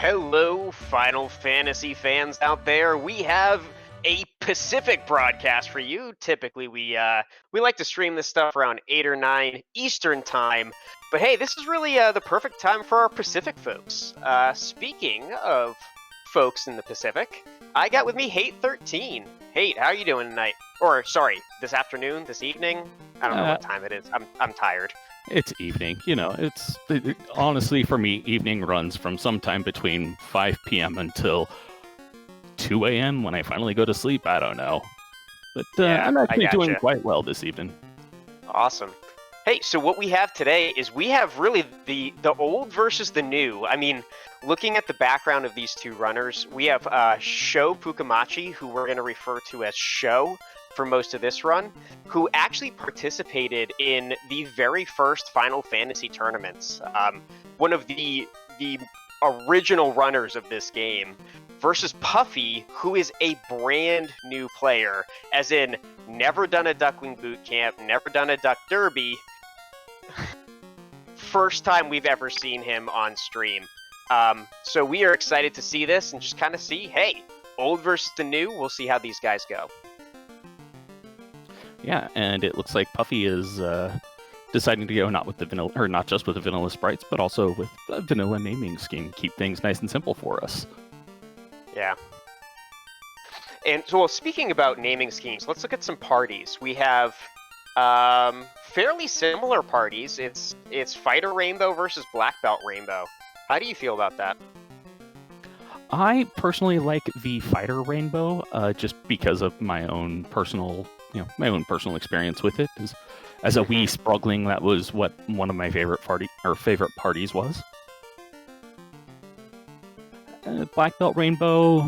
Hello, Final Fantasy fans out there. We have a Pacific broadcast for you. Typically, we like to stream this stuff around 8 or 9 Eastern time. But hey, this is really the perfect time for our Pacific folks. Speaking of folks in the Pacific, I got with me Hate13. Hate, how are you doing tonight? Or, sorry, this afternoon, this evening? I don't know what time it is. I'm tired. It's evening. Honestly, for me, evening runs from sometime between 5 p.m. until 2 a.m. when I finally go to sleep. I don't know. But I'm actually doing quite well this evening. Awesome. Hey, so what we have today is we have really the old versus the new. I mean, looking at the background of these two runners, we have ShoFukomachi, who we're going to refer to as Sho for most of this run, who actually participated in the very first Final Fantasy tournaments. One of the original runners of this game, versus Puffy, who is a brand new player, as in never done a Duckling boot camp, never done a Duck Derby. First time we've ever seen him on stream. So we are excited to see this and just kind of see, hey, old versus the new. We'll see how these guys go. Yeah, and it looks like Puffy is deciding to go not with the vanilla, or not just with the vanilla sprites, but also with a vanilla naming scheme. Keep things nice and simple for us. Yeah. And so, well, speaking about naming schemes, let's look at some parties. We have fairly similar parties. It's Fighter Rainbow versus Black Belt Rainbow. How do you feel about that? I personally like the Fighter Rainbow, just because of my own personal experience with it. As a wee sprogling, that was what one of my favorite parties was. Black Belt Rainbow,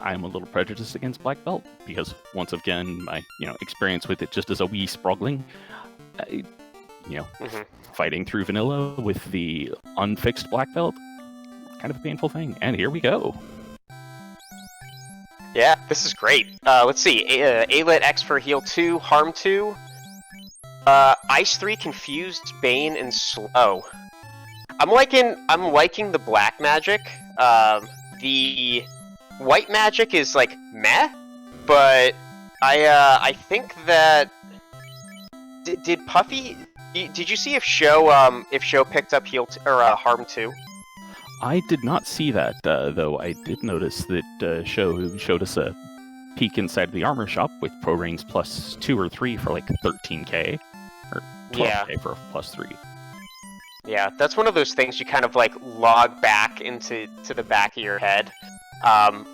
I'm a little prejudiced against Black Belt because, once again, my experience with it just as a wee sprogling, fighting through vanilla with the unfixed Black Belt, kind of a painful thing. And here we go. Yeah, this is great. Let's see. Alet X for heal 2, harm 2. Ice 3, confused, bane, and slow. I'm liking the black magic. The white magic is like meh, but I think that did Puffy? Did you see if Sho picked up heal or harm 2? I did not see that, though I did notice that Sho showed us a peek inside the armor shop with pro rings plus 2 or 3 for like 13k, or 12k for plus 3. Yeah, that's one of those things you kind of like log back into the back of your head,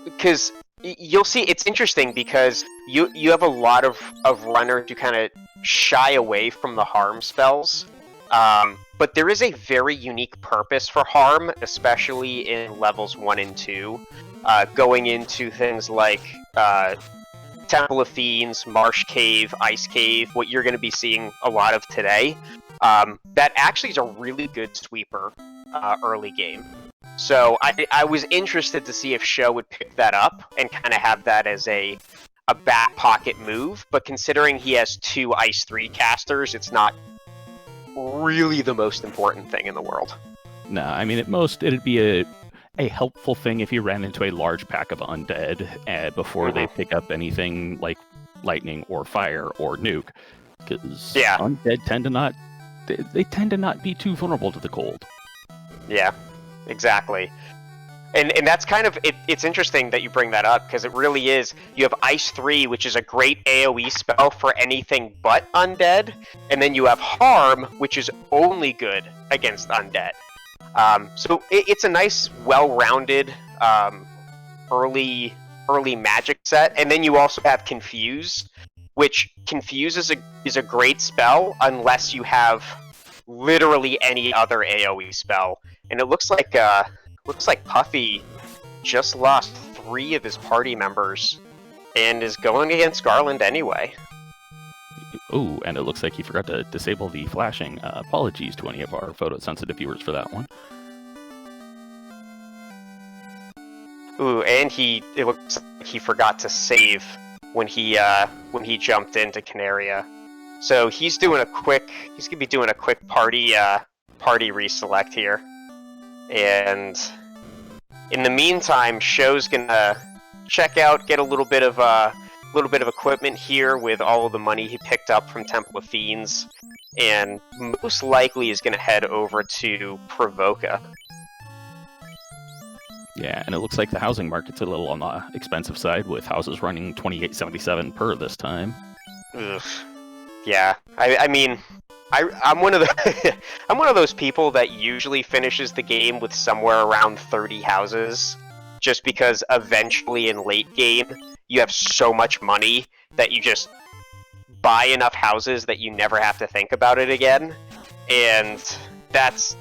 because you'll see it's interesting because you have a lot of runners who kind of shy away from the harm spells. But there is a very unique purpose for harm, especially in levels 1 and 2, going into things like Temple of Fiends, Marsh Cave, Ice Cave, what you're going to be seeing a lot of today. That actually is a really good sweeper early game. So I was interested to see if Sho would pick that up and kind of have that as a back pocket move, but considering he has 2 Ice 3 casters, it's not really the most important thing in the world. No, I mean, at most, it'd be a helpful thing if you ran into a large pack of undead before they pick up anything like lightning or fire or nuke, because undead tend to not be too vulnerable to the cold. Yeah, exactly. And that's kind of it's interesting that you bring that up, because it really is. You have Ice 3, which is a great AoE spell for anything but undead, and then you have Harm, which is only good against undead. So it's a nice, well-rounded early magic set, and then you also have Confuse, which Confuse is a great spell unless you have literally any other AoE spell, and it looks like Puffy just lost 3 of his party members and is going against Garland anyway. Oh, and it looks like he forgot to disable the flashing. Apologies to any of our photosensitive viewers for that one. Ooh, and it looks like he forgot to save when he jumped into Canaria. So he's gonna be doing a quick party reselect here. And In the meantime, Sho's gonna check out, get a little bit of equipment here with all of the money he picked up from Temple of Fiends, and most likely is gonna head over to Provoca. Yeah, and it looks like the housing market's a little on the expensive side, with houses running $28.77 per this time. Ugh. Yeah, I mean, I'm one of the I'm one of those people that usually finishes the game with somewhere around 30 houses, just because eventually in late game you have so much money that you just buy enough houses that you never have to think about it again, and that's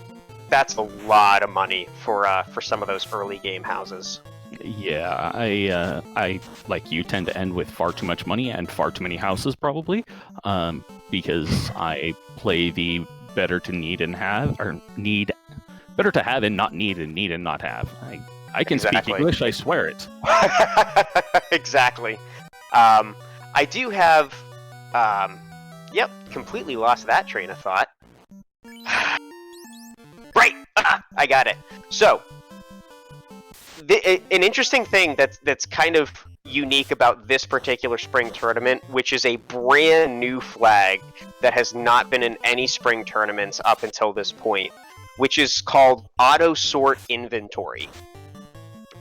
a lot of money for some of those early game houses. Yeah, I like you tend to end with far too much money and far too many houses probably, because I play the better to need and have, or need better to have and not need, and need and not have. I can speak English, I swear it. Exactly. I do have. Yep, completely lost that train of thought. Right, I got it. So, an interesting thing that's kind of unique about this particular spring tournament, which is a brand new flag that has not been in any spring tournaments up until this point, which is called Auto Sort Inventory.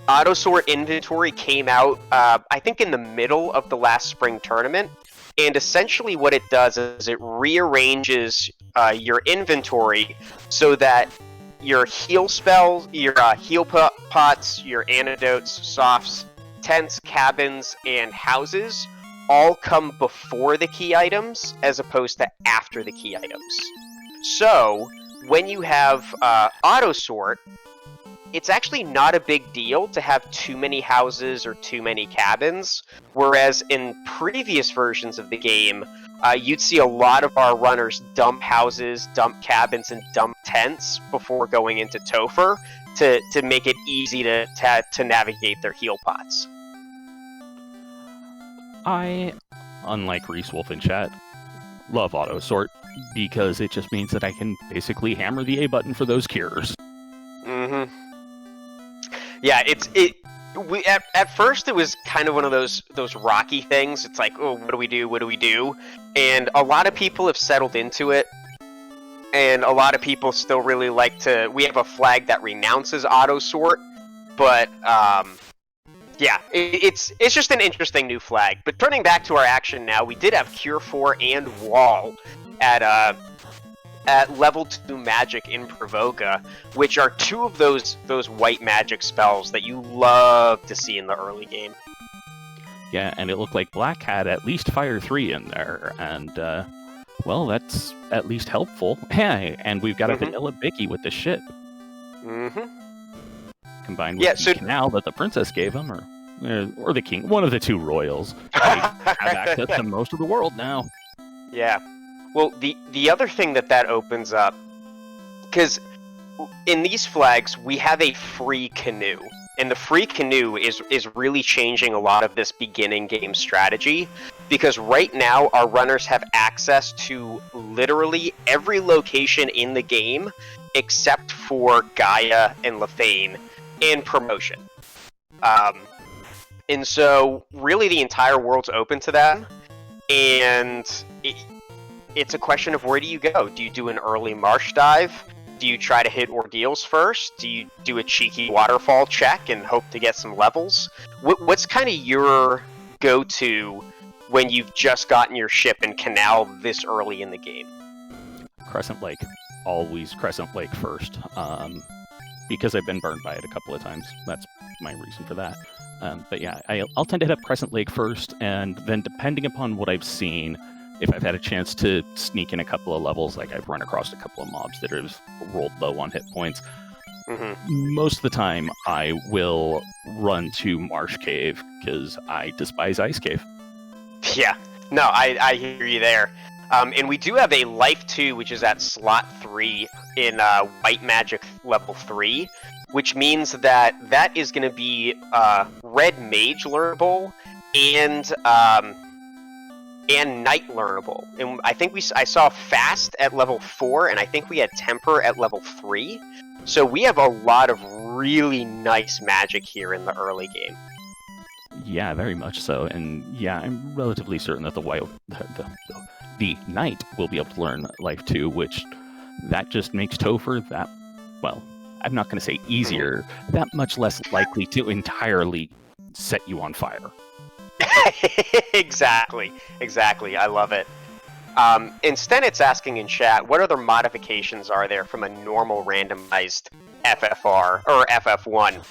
Auto Sort Inventory came out, I think, in the middle of the last spring tournament, and essentially what it does is it rearranges your inventory so that your heal spells, your heal pots, your antidotes, softs, tents, cabins, and houses all come before the key items as opposed to after the key items. So, when you have auto sort, it's actually not a big deal to have too many houses or too many cabins, whereas in previous versions of the game, you'd see a lot of our runners dump houses, dump cabins, and dump tents before going into Topher to make it easy to navigate their heal pots. I, unlike Reese Wolf in chat, love auto sort because it just means that I can basically hammer the A button for those cures. Mm-hmm. Yeah, at first it was kind of one of those rocky things. It's like, oh, what do we do? What do we do? And a lot of people have settled into it, and a lot of people still really like to. We have a flag that renounces auto sort, but yeah, it's just an interesting new flag. But turning back to our action now, we did have Cure 4 and Wall at level 2 magic in Provoca, which are two of those white magic spells that you love to see in the early game. Yeah, and it looked like Black had at least Fire 3 in there, and well, that's at least helpful. Yeah, and we've got a vanilla Bicky with the ship. Combined with the canal that the princess gave him, or the king, one of the two royals. They have access to most of the world now. Yeah. Well, the other thing that opens up, because in these flags, we have a free canoe. And the free canoe is really changing a lot of this beginning game strategy, because right now our runners have access to literally every location in the game except for Gaia and Lefane and Promotion. And so really the entire world's open to them, and it's a question of where do you go? Do you do an early marsh dive? Do you try to hit ordeals first? Do you do a cheeky waterfall check and hope to get some levels? What's kind of your go-to when you've just gotten your ship in canal this early in the game? Crescent Lake. Always Crescent Lake first. Because I've been burned by it a couple of times. That's my reason for that. But yeah, I'll tend to hit up Crescent Lake first, and then depending upon what I've seen, if I've had a chance to sneak in a couple of levels, like I've run across a couple of mobs that have rolled low on hit points, most of the time I will run to Marsh Cave, because I despise Ice Cave. Yeah, no, I hear you there. And we do have a Life 2, which is at slot 3 in White Magic level 3, which means that is going to be Red Mage learnable and Knight learnable. And I think I saw Fast at level 4, and I think we had Temper at level 3. So we have a lot of really nice magic here in the early game. Yeah, very much so. And yeah, I'm relatively certain that the knight will be able to learn Life 2, which that just makes Topher that, well, I'm not going to say easier, that much less likely to entirely set you on fire. Exactly. I love it. Instead, it's asking in chat, what other modifications are there from a normal randomized FFR or FF1?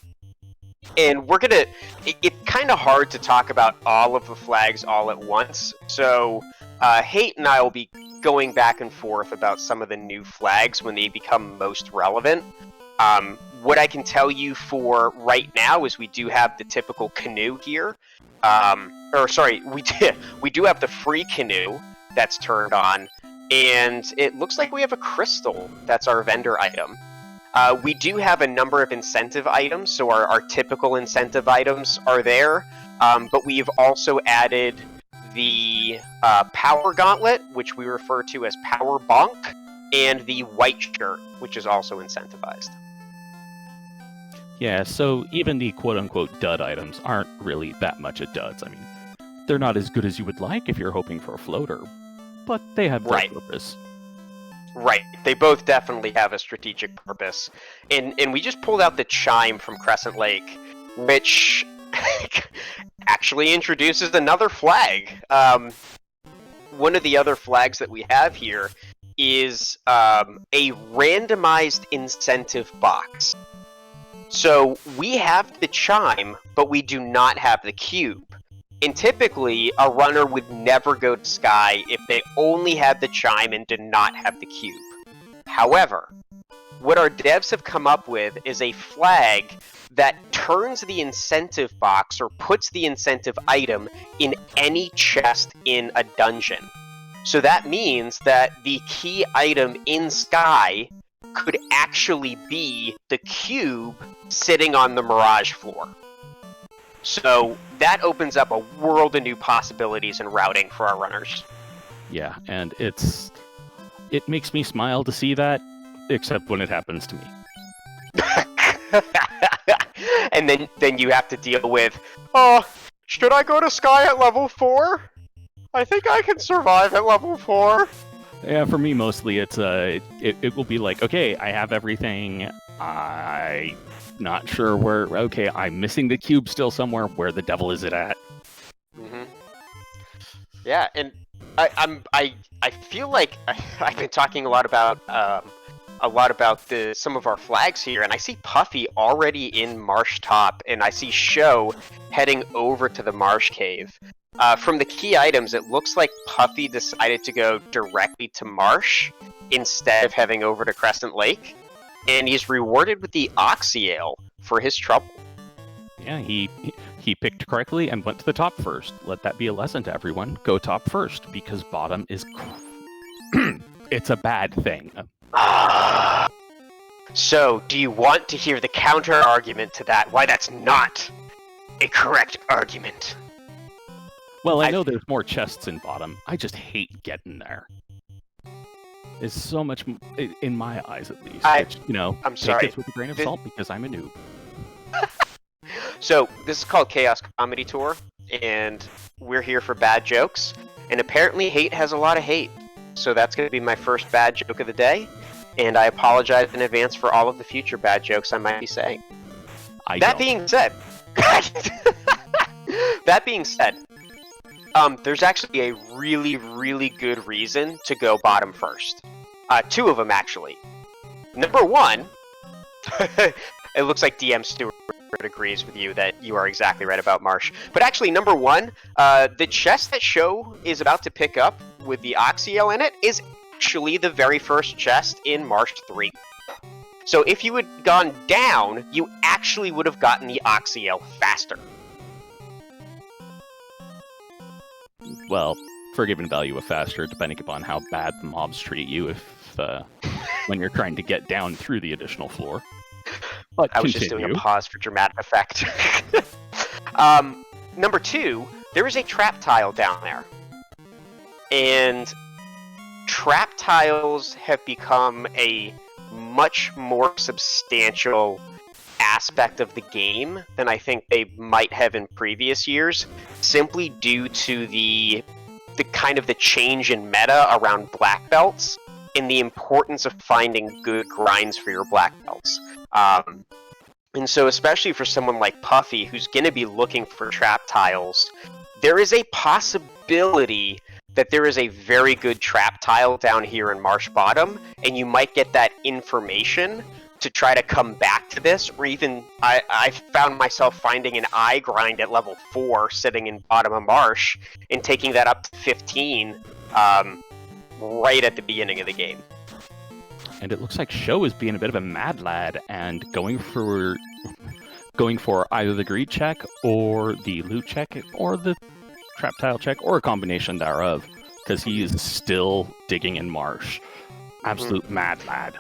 And we're gonna. It's kind of hard to talk about all of the flags all at once, so Hate and I will be going back and forth about some of the new flags when they become most relevant. What I can tell you for right now is we do have the typical canoe here. We do have the free canoe that's turned on, and it looks like we have a crystal that's our vendor item. We do have a number of incentive items, so our typical incentive items are there, but we've also added the Power Gauntlet, which we refer to as Power Bonk, and the White Shirt, which is also incentivized. Yeah, so even the quote-unquote dud items aren't really that much of duds. I mean, they're not as good as you would like if you're hoping for a floater, but they have their purpose. Right, they both definitely have a strategic purpose. And we just pulled out the Chime from Crescent Lake, which actually introduces another flag. One of the other flags that we have here is a randomized incentive box. So we have the Chime, but we do not have the cube. And typically, a runner would never go to Sky if they only had the Chime and did not have the cube. However, what our devs have come up with is a flag that turns the incentive box or puts the incentive item in any chest in a dungeon. So that means that the key item in Sky could actually be the cube sitting on the Mirage floor. So that opens up a world of new possibilities and routing for our runners. Yeah, and it makes me smile to see that, except when it happens to me. And then you have to deal with, should I go to Sky at level 4? I think I can survive at level 4. Yeah, for me mostly it will be like, okay, I have everything. I'm not sure where. Okay, I'm missing the cube still somewhere. Where the devil is it at? Mm-hmm. Yeah, and I feel like I've been talking a lot about some of our flags here, and I see Puffy already in Marsh Top, and I see Sho heading over to the Marsh Cave. From the key items, it looks like Puffy decided to go directly to Marsh instead of heading over to Crescent Lake, and he's rewarded with the Oxyale for his trouble. Yeah, he picked correctly and went to the top first. Let that be a lesson to everyone. Go top first, because bottom is... it's a bad thing. So, do you want to hear the counter-argument to that? Why that's not a correct argument? Well, I know there's more chests in bottom. I just hate getting there. It's so much, in my eyes at least. I'm sorry. Take this with a grain of salt because I'm a noob. So, this is called Chaos Comedy Tour, and we're here for bad jokes. And apparently, hate has a lot of hate. So that's going to be my first bad joke of the day. And I apologize in advance for all of the future bad jokes I might be saying. That being said, there's actually a really, really good reason to go bottom first. Two of them, actually. Number one, it looks like DM Stewart agrees with you that you are exactly right about Marsh. But actually, number one, the chest that Sho is about to pick up with the Oxyale in it is actually the very first chest in Marsh 3. So if you had gone down, you actually would have gotten the Oxyale faster. Well, forgiven value of faster, depending upon how bad the mobs treat you when you're trying to get down through the additional floor. But I was just doing a pause for dramatic effect. Number two, there is a trap tile down there. And trap tiles have become a much more substantial aspect of the game than I think they might have in previous years, simply due to the kind of the change in meta around black belts and the importance of finding good grinds for your black belts. And so especially for someone like Puffy, who's going to be looking for trap tiles, there is a possibility that there is a very good trap tile down here in Marsh Bottom, and you might get that information to try to come back to this, or even I found myself finding an eye grind at level 4 sitting in bottom of Marsh and taking that up to 15 right at the beginning of the game. And it looks like Sho is being a bit of a mad lad and going for either the greed check or the loot check or the trap tile check or a combination thereof, because he is still digging in Marsh. Absolute mad lad.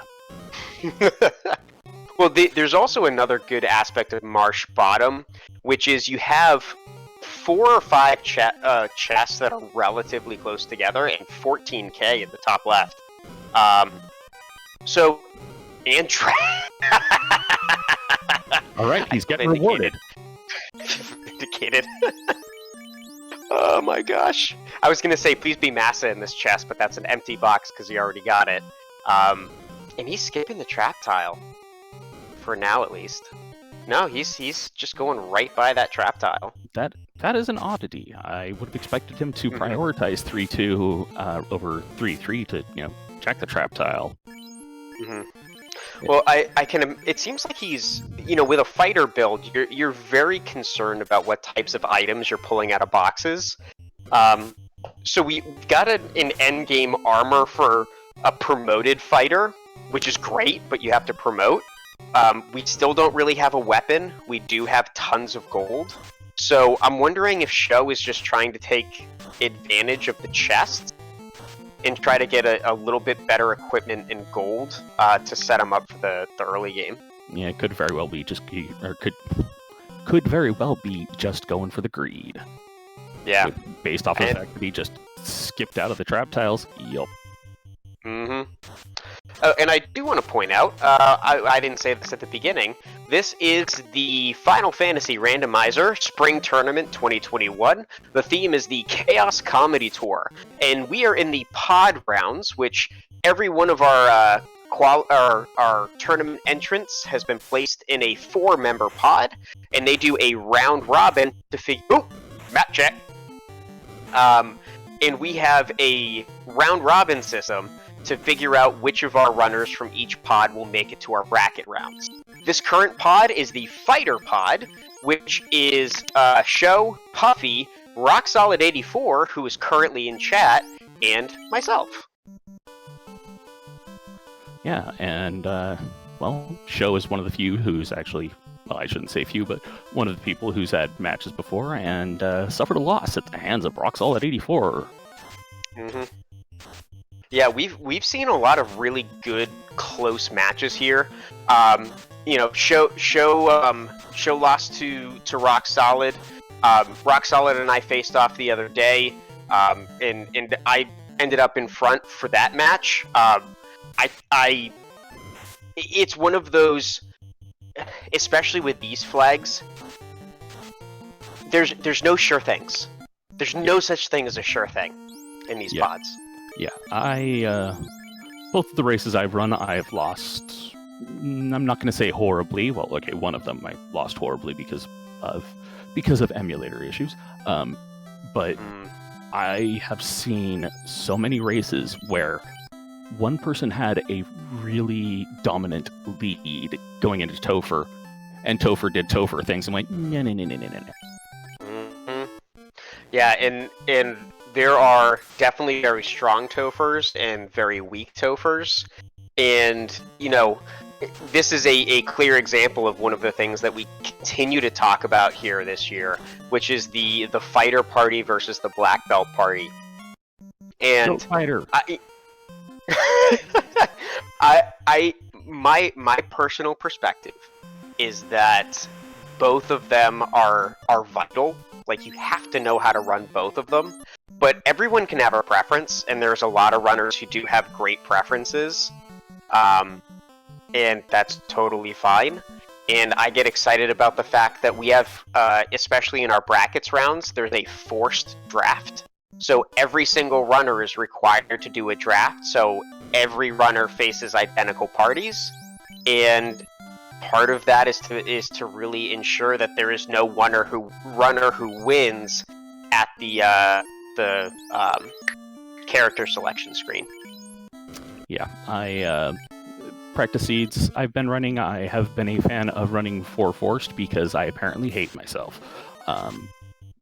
Well, there's also another good aspect of Marsh Bottom, which is you have 4 or 5 chests that are relatively close together and 14k at the top left. So, and all right, he's getting rewarded. Vindicated. Oh my gosh. I was going to say, please be Massa in this chest, but that's an empty box because he already got it. And he's skipping the trap tile. For now, at least. No, he's just going right by that trap tile. That is an oddity. I would have expected him to prioritize 3-2 over 3-3 to, check the trap tile. Well, I can. It seems like he's, with a fighter build, you're very concerned about what types of items you're pulling out of boxes. So we've got an end game armor for a promoted fighter, which is great, but you have to promote. We still don't really have a weapon. We do have tons of gold. So I'm wondering if Sho is just trying to take advantage of the chest and try to get a little bit better equipment in gold to set him up for the early game. Yeah, it could very well be could very well be just going for the greed. Yeah. Based off of the fact that he just skipped out of the trap tiles. Yup. And I do want to point out, I didn't say this at the beginning, this is the Final Fantasy Randomizer Spring Tournament 2021. The theme is the Chaos Comedy Tour, and we are in the pod rounds, which every one of our tournament entrants has been placed in a 4-member pod, and they do a round robin to figure... Oh! Map check! And we have a round robin system to figure out which of our runners from each pod will make it to our bracket rounds. This current pod is the Fighter Pod, which is Sho, Puffy, Rock Solid 84, who is currently in chat, and myself. Yeah, and, Sho is one of the few who's actually, well, I shouldn't say few, but one of the people who's had matches before and suffered a loss at the hands of Rock Solid 84. Yeah, we've seen a lot of really good close matches here. Sho lost to Rock Solid. Rock Solid and I faced off the other day, and I ended up in front for that match. It's one of those, especially with these flags. There's no sure things. There's no such thing as a sure thing in these pods. Yeah, both of the races I've run, I've lost. I'm not going to say horribly. Well, okay, one of them I lost horribly because of emulator issues. But I have seen so many races where one person had a really dominant lead going into Topher, and Topher did Topher things. I'm like, no. Yeah, and there are definitely very strong Tophers and very weak Tophers. And, this is a clear example of one of the things that we continue to talk about here this year, which is the fighter party versus the black belt party. And fighter. My personal perspective is that both of them are vital. Like, you have to know how to run both of them. But everyone can have a preference, and there's a lot of runners who do have great preferences. And that's totally fine. And I get excited about the fact that we have, especially in our brackets rounds, there's a forced draft. So every single runner is required to do a draft. So every runner faces identical parties, and part of that is to really ensure that there is no runner who wins at the character selection screen. Yeah, practice seeds I've been running. I have been a fan of running for forced because I apparently hate myself.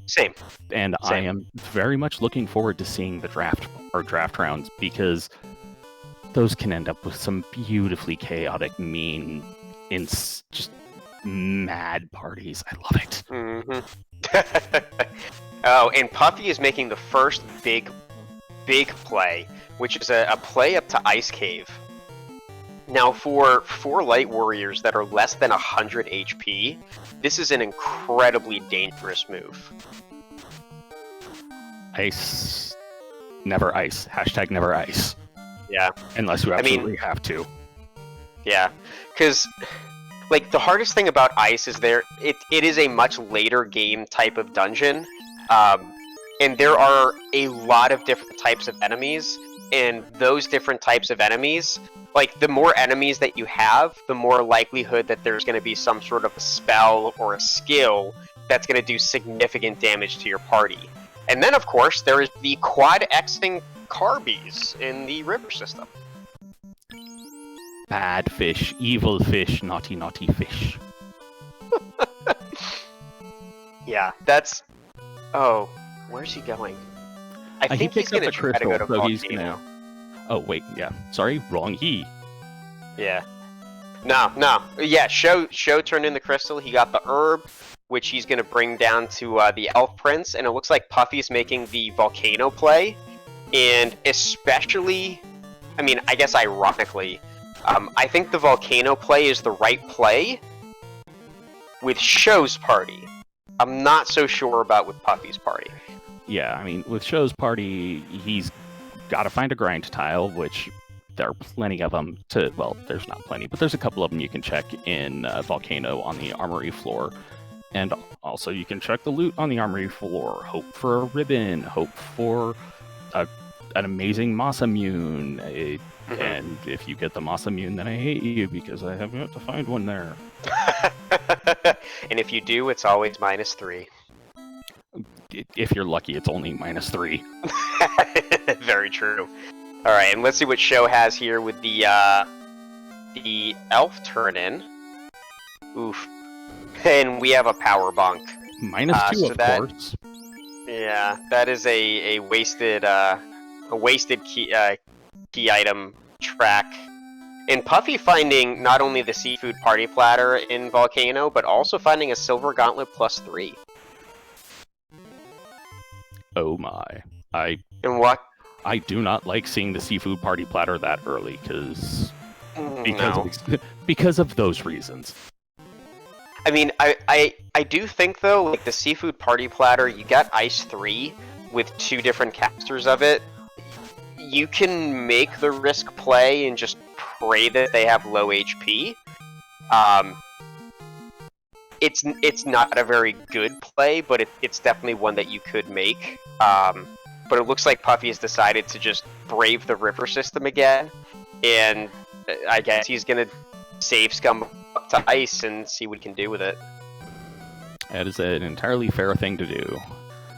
Same. I am very much looking forward to seeing the draft rounds, because those can end up with some beautifully chaotic, mean, just mad parties. I love it. Mm-hmm. Oh, and Puffy is making the first big play, which is a play up to Ice Cave. Now, for 4 Light Warriors that are less than 100 HP, this is an incredibly dangerous move. Ice. Never ice. Hashtag never ice. Yeah. Unless you absolutely have to. Yeah. Because, like, the hardest thing about ice is it is a much later game type of dungeon. And there are a lot of different types of enemies, and those different types of enemies, like, the more enemies that you have, the more likelihood that there's going to be some sort of a spell or a skill that's going to do significant damage to your party. And then, of course, there is the quad-Xing Carbies in the river system. Bad fish, evil fish, naughty, naughty fish. Yeah, that's... Oh, where's he going? I think he's going to try to go to Volcano. Oh, wait, yeah. Sorry, wrong he. Yeah. No. Yeah, Sho turned in the crystal. He got the herb, which he's going to bring down to the Elf Prince. And it looks like Puffy's making the Volcano play. And especially, I mean, I guess ironically, I think the Volcano play is the right play with Sho's party. I'm not so sure about with Puffy's party. Yeah, I mean, with Sho's party, he's got to find a grind tile, which there are plenty of them well, there's not plenty, but there's a couple of them you can check in Volcano on the armory floor. And also you can check the loot on the armory floor. Hope for a ribbon, hope for an amazing Moss Immune. And if you get the Moss Immune, then I hate you because I have yet to find one there. And if you do, it's always -3. If you're lucky, it's only -3. Very true. All right, and let's see what Sho has here with the elf turn-in. Oof. And we have a power bonk. -2, of course. Yeah, that is a wasted key item track. And Puffy finding not only the seafood party platter in Volcano, but also finding a silver gauntlet +3. Oh my. And what? I do not like seeing the seafood party platter that early, because of those reasons. I mean, I do think, though, like, the seafood party platter, you got Ice 3 with 2 different casters of it. You can make the risk play and just pray that they have low HP. It's not a very good play, but it's definitely one that you could make. But it looks like Puffy has decided to just brave the river system again, and I guess he's gonna save Scum up to ice and see what he can do with it. That is an entirely fair thing to do.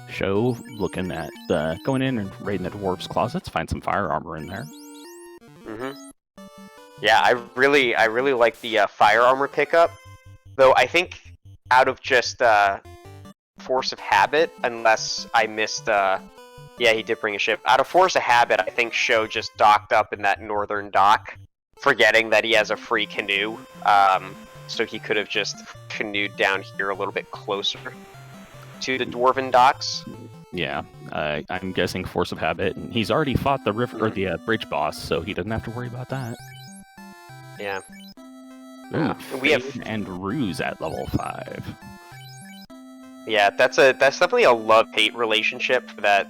Sho looking at going in and raiding the dwarves' closets, find some fire armor in there. Yeah, I really like the fire armor pickup, though I think out of just force of habit, unless I missed. Yeah, he did bring a ship. Out of force of habit, I think Sho just docked up in that northern dock, forgetting that he has a free canoe. So he could have just canoed down here a little bit closer to the dwarven docks. Yeah, I'm guessing force of habit, and he's already fought the river or the bridge boss, so he doesn't have to worry about that. Yeah. Ooh, we have and ruse at level 5. Yeah, that's definitely a love-hate relationship for that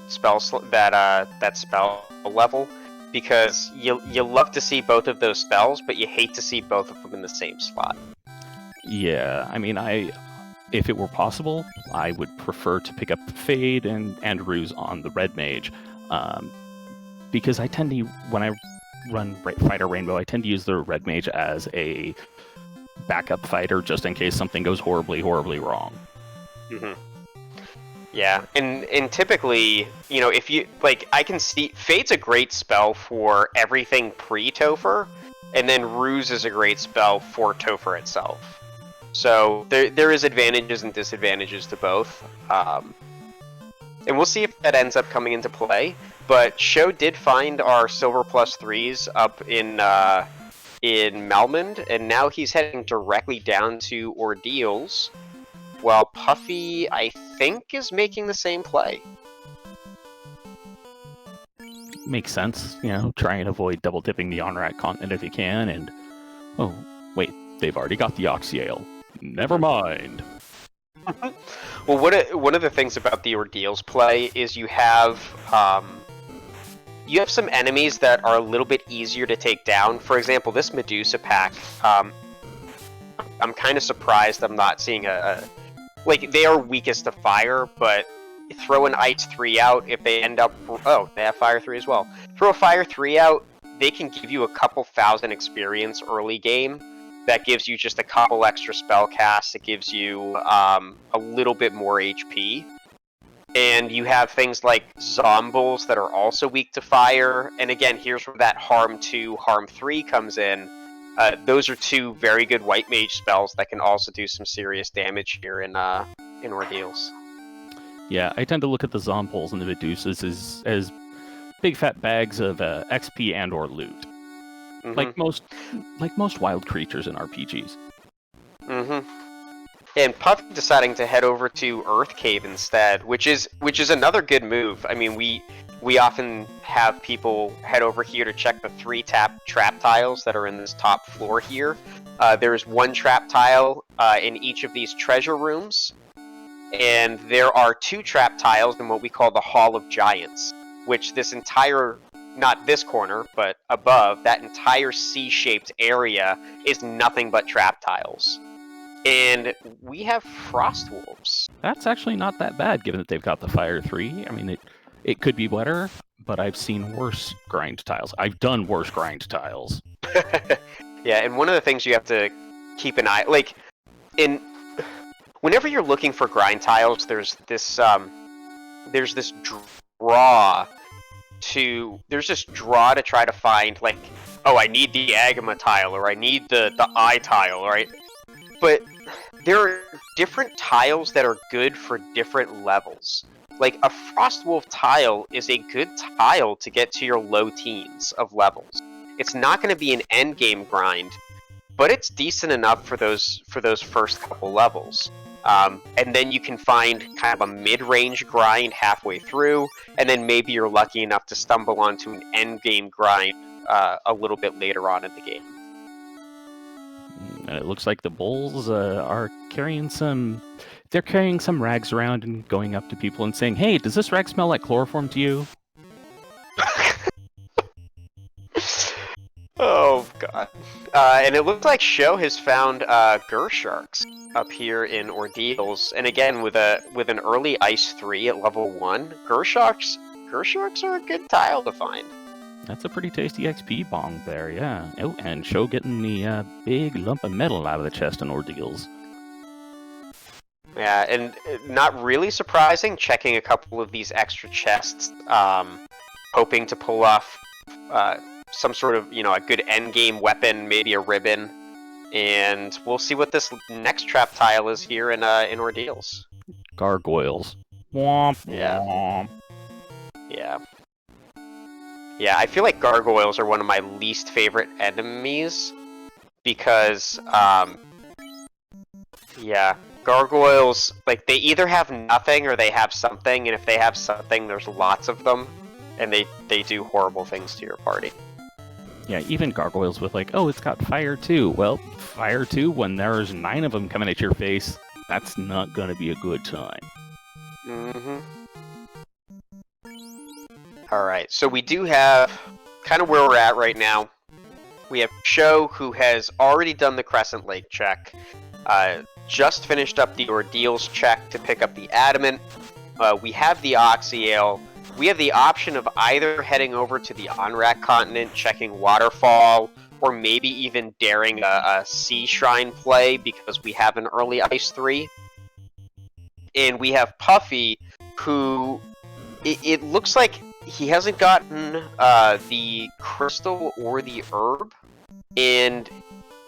spell that spell level, because you love to see both of those spells, but you hate to see both of them in the same slot. Yeah, I mean, if it were possible, I would prefer to pick up Fade and Ruse on the Red Mage, because I tend to, when I run Fighter Rainbow, I tend to use the Red Mage as a backup fighter just in case something goes horribly, horribly wrong. Mm-hmm. Yeah, and typically, you know, if you like, I can see Fade's a great spell for everything pre-Topher, and then Ruse is a great spell for Topher itself. So there is advantages and disadvantages to both, and we'll see if that ends up coming into play. But Sho did find our Silver +3s up in Malmund, and now he's heading directly down to Ordeals. While Puffy, I think, is making the same play. Makes sense, you know, try and avoid double dipping the Onrak continent if you can, and oh, wait, they've already got the Oxyale. Never mind. Well, one of the things about the Ordeals play is you have some enemies that are a little bit easier to take down. For example, this Medusa pack, I'm kind of surprised I'm not seeing like, they are weakest to fire, but throw an Ice 3 out if they end up... Oh, they have Fire 3 as well. Throw a Fire 3 out, they can give you a couple thousand experience early game. That gives you just a couple extra spell casts. It gives you a little bit more HP. And you have things like Zombles that are also weak to fire. And again, here's where that Harm 2, Harm 3 comes in. Those are two very good White Mage spells that can also do some serious damage here in Ordeals. Yeah, I tend to look at the Zompols and the Medusas as big fat bags of XP and or loot, like most wild creatures in RPGs. And Puffy deciding to head over to Earth Cave instead, which is another good move. I mean, we often have people head over here to check the 3 trap tiles that are in this top floor here. There's 1 trap tile in each of these treasure rooms, and there are 2 trap tiles in what we call the Hall of Giants, which this entire, not this corner, but above, that entire C-shaped area is nothing but trap tiles. And we have Frost Wolves. That's actually not that bad, given that they've got the Fire 3. I mean, it could be better, but I've seen worse grind tiles. I've done worse grind tiles. Yeah, and one of the things you have to keep an eye... Like, whenever you're looking for grind tiles, there's this draw to try to find, like, oh, I need the Agama tile, or I need the Eye tile, right? But there are different tiles that are good for different levels. Like, a Frostwolf tile is a good tile to get to your low teens of levels. It's not going to be an endgame grind, but it's decent enough for those first couple levels. And then you can find kind of a mid-range grind halfway through, and then maybe you're lucky enough to stumble onto an endgame grind a little bit later on in the game. And it looks like the Bulls are carrying some... They're carrying some rags around and going up to people and saying, hey, does this rag smell like chloroform to you? Oh, God. And it looks like Sho has found Gersharks up here in Ordeals. And again, with an early Ice 3 at level 1, Gersharks are a good tile to find. That's a pretty tasty XP bong there, yeah. Oh, and Sho getting the big lump of metal out of the chest in Ordeals. Yeah, and not really surprising, checking a couple of these extra chests, hoping to pull off some sort of, a good endgame weapon, maybe a ribbon, and we'll see what this next trap tile is here in Ordeals. Gargoyles. Womp, yeah. Womp. Yeah. Yeah, I feel like gargoyles are one of my least favorite enemies, because, gargoyles, like, they either have nothing or they have something, and if they have something, there's lots of them, and they do horrible things to your party. Yeah, even gargoyles with like, oh, it's got fire too. Well, fire too, when there's 9 of them coming at your face, that's not gonna be a good time. Mm-hmm. Alright, so we do have kind of where we're at right now. We have Sho, who has already done the Crescent Lake check. just finished up the ordeals check to pick up the adamant. We have the oxyale. We have the option of either heading over to the Onrak continent, checking waterfall, or maybe even daring a sea shrine play because we have an early ice 3. And we have Puffy, who it looks like he hasn't gotten the crystal or the herb, and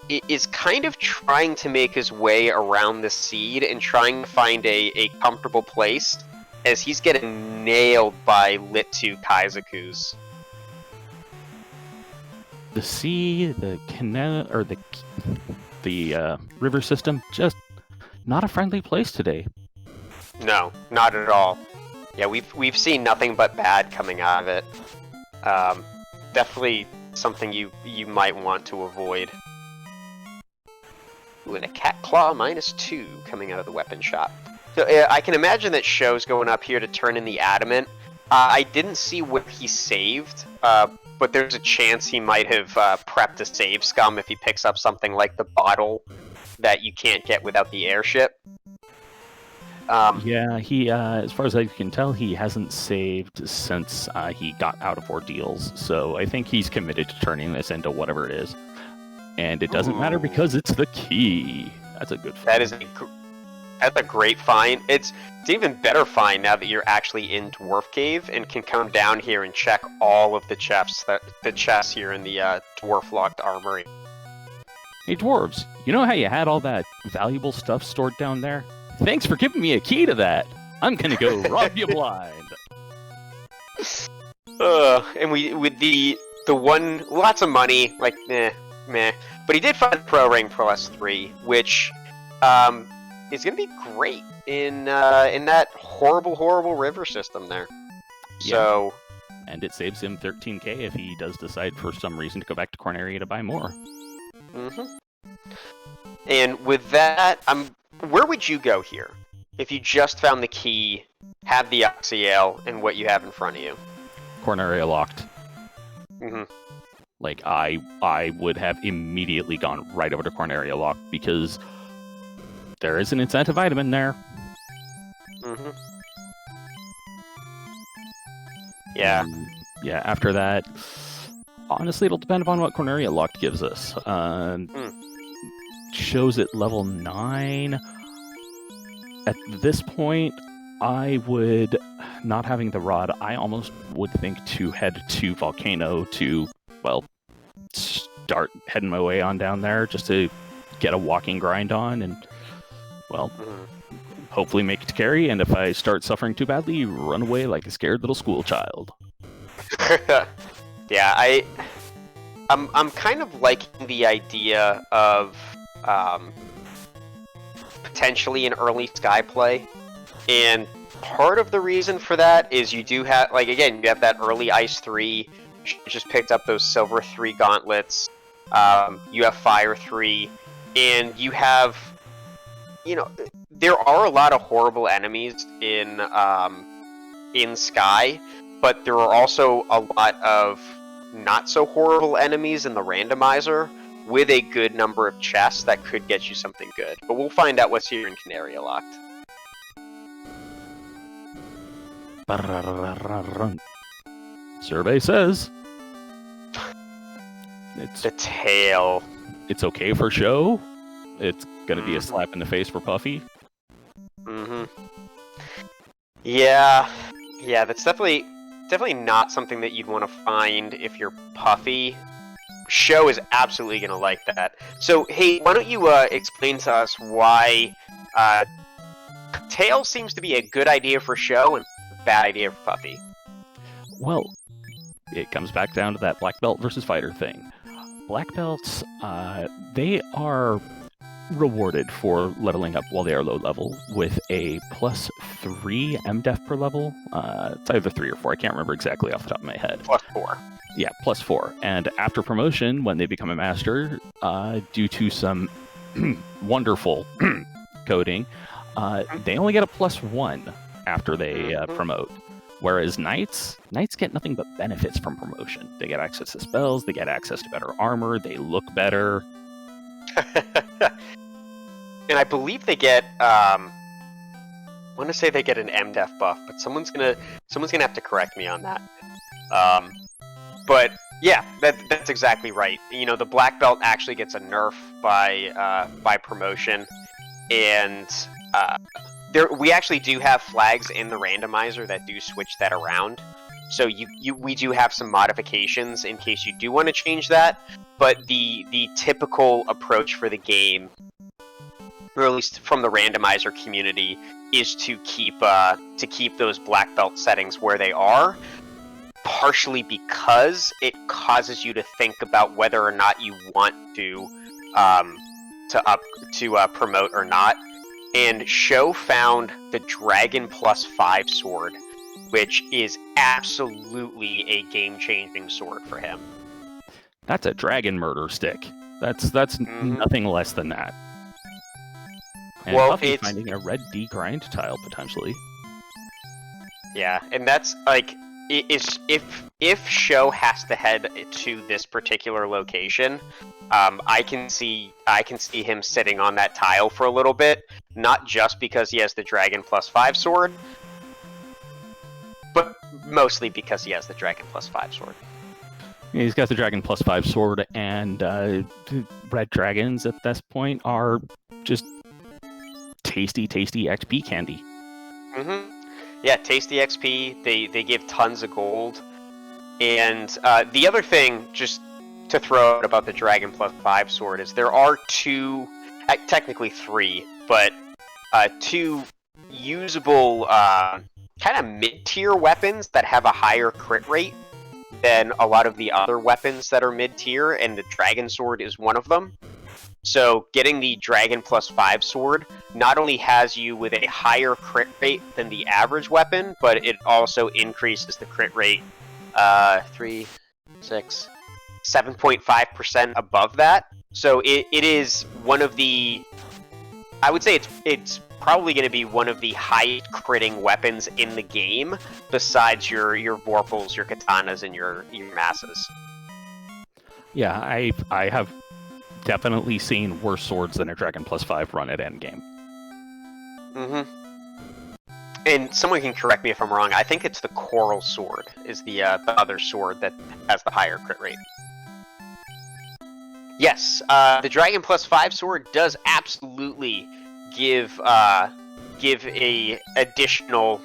is kind of trying to make his way around the seed and trying to find a comfortable place, as he's getting nailed by Lit 2 Kaizakus. The sea, the canal, or the river system, just not a friendly place today. No, not at all. Yeah, we've seen nothing but bad coming out of it. Definitely something you might want to avoid. Ooh, and a cat claw -2 coming out of the weapon shop. So I can imagine that Sho's going up here to turn in the adamant. I didn't see what he saved, but there's a chance he might have prepped a save scum if he picks up something like the bottle that you can't get without the airship. Yeah, he, as far as I can tell, he hasn't saved since he got out of ordeals. So I think he's committed to turning this into whatever it is. And it doesn't matter because it's the key. That's a good find. That's a great find. It's an even better find now that you're actually in Dwarf Cave and can come down here and check all of the chests here in the Dwarf Locked Armory. Hey, dwarves, you know how you had all that valuable stuff stored down there? Thanks for giving me a key to that. I'm gonna go rob you blind. And with the one, lots of money, like meh. But he did find Pro Ring +3, which is gonna be great in that horrible river system there. Yeah. So, and it saves him 13k if he does decide for some reason to go back to Corneria to buy more. And with that, where would you go here if you just found the key, have the oxyale, and what you have in front of you? Corneria locked. Like, I would have immediately gone right over to Corneria locked because there is an incentive item in there. Yeah. Yeah, after that, honestly, it'll depend upon what Corneria locked gives us. Shows at level 9. At this point, I would, not having the rod, I almost would think to head to Volcano to, well, start heading my way on down there just to get a walking grind on and, well, hopefully make it to carry, and if I start suffering too badly, run away like a scared little school child. Yeah, I'm kind of liking the idea of potentially an early sky play, and part of the reason for that is you do have, like, again, you have that early ice 3, you just picked up those silver 3 gauntlets, you have fire 3, and you have, you know, there are a lot of horrible enemies in Sky, but there are also a lot of not so horrible enemies in the Randomizer, with a good number of chests that could get you something good. But we'll find out what's here in Canaria Locked. Survey says it's the tail. It's okay for Sho. It's gonna be a slap in the face for Puffy. Yeah, that's definitely not something that you'd want to find if you're Puffy. Sho is absolutely going to like that. So, hey, why don't you explain to us why tail seems to be a good idea for Sho and a bad idea for Puffy? Well, it comes back down to that black belt versus fighter thing. Black belts, they are rewarded for leveling up while they are low level with a +3 MDef per level. It's either 3 or 4, I can't remember exactly off the top of my head. +4. Yeah, +4. And after promotion, when they become a master, due to some wonderful coding, they only get a +1 after they promote. Whereas knights get nothing but benefits from promotion. They get access to spells, they get access to better armor, they look better. and I believe they get I want to say they get an MDef buff, but someone's gonna have to correct me on that. But yeah, that's exactly right. You know, the black belt actually gets a nerf by promotion, and we actually do have flags in the randomizer that do switch that around. So we do have some modifications in case you do want to change that. But the typical approach for the game, or at least from the randomizer community, is to keep those black belt settings where they are. Partially because it causes you to think about whether or not you want to promote or not. And Sho found the Dragon +5 sword, which is absolutely a game-changing sword for him. That's a dragon murder stick. That's nothing less than that. And well, Puffy it's finding a red D grind tile potentially. Yeah, and that's like if Sho has to head to this particular location, I can see him sitting on that tile for a little bit, not just because he has the Dragon +5 sword, but mostly because he has the Dragon +5 sword. Yeah, he's got the Dragon +5 sword, and red dragons at this point are just tasty XP candy. Mm-hmm. Yeah, tasty XP. They give tons of gold. And the other thing, just to throw out about the Dragon +5 sword, is there are two, technically three, but two usable kind of mid-tier weapons that have a higher crit rate than a lot of the other weapons that are mid-tier, and the Dragon Sword is one of them. So getting the Dragon +5 sword not only has you with a higher crit rate than the average weapon, but it also increases the crit rate 7.5% above that. So it is one of the, I would say it's probably going to be one of the highest critting weapons in the game, besides your Vorpals, your Katanas, and your Masses. Yeah, I have definitely seen worse swords than a Dragon +5 run at endgame. Mm-hmm. And someone can correct me if I'm wrong. I think it's the Coral Sword is the other sword that has the higher crit rate. Yes, the Dragon +5 sword does absolutely give a additional.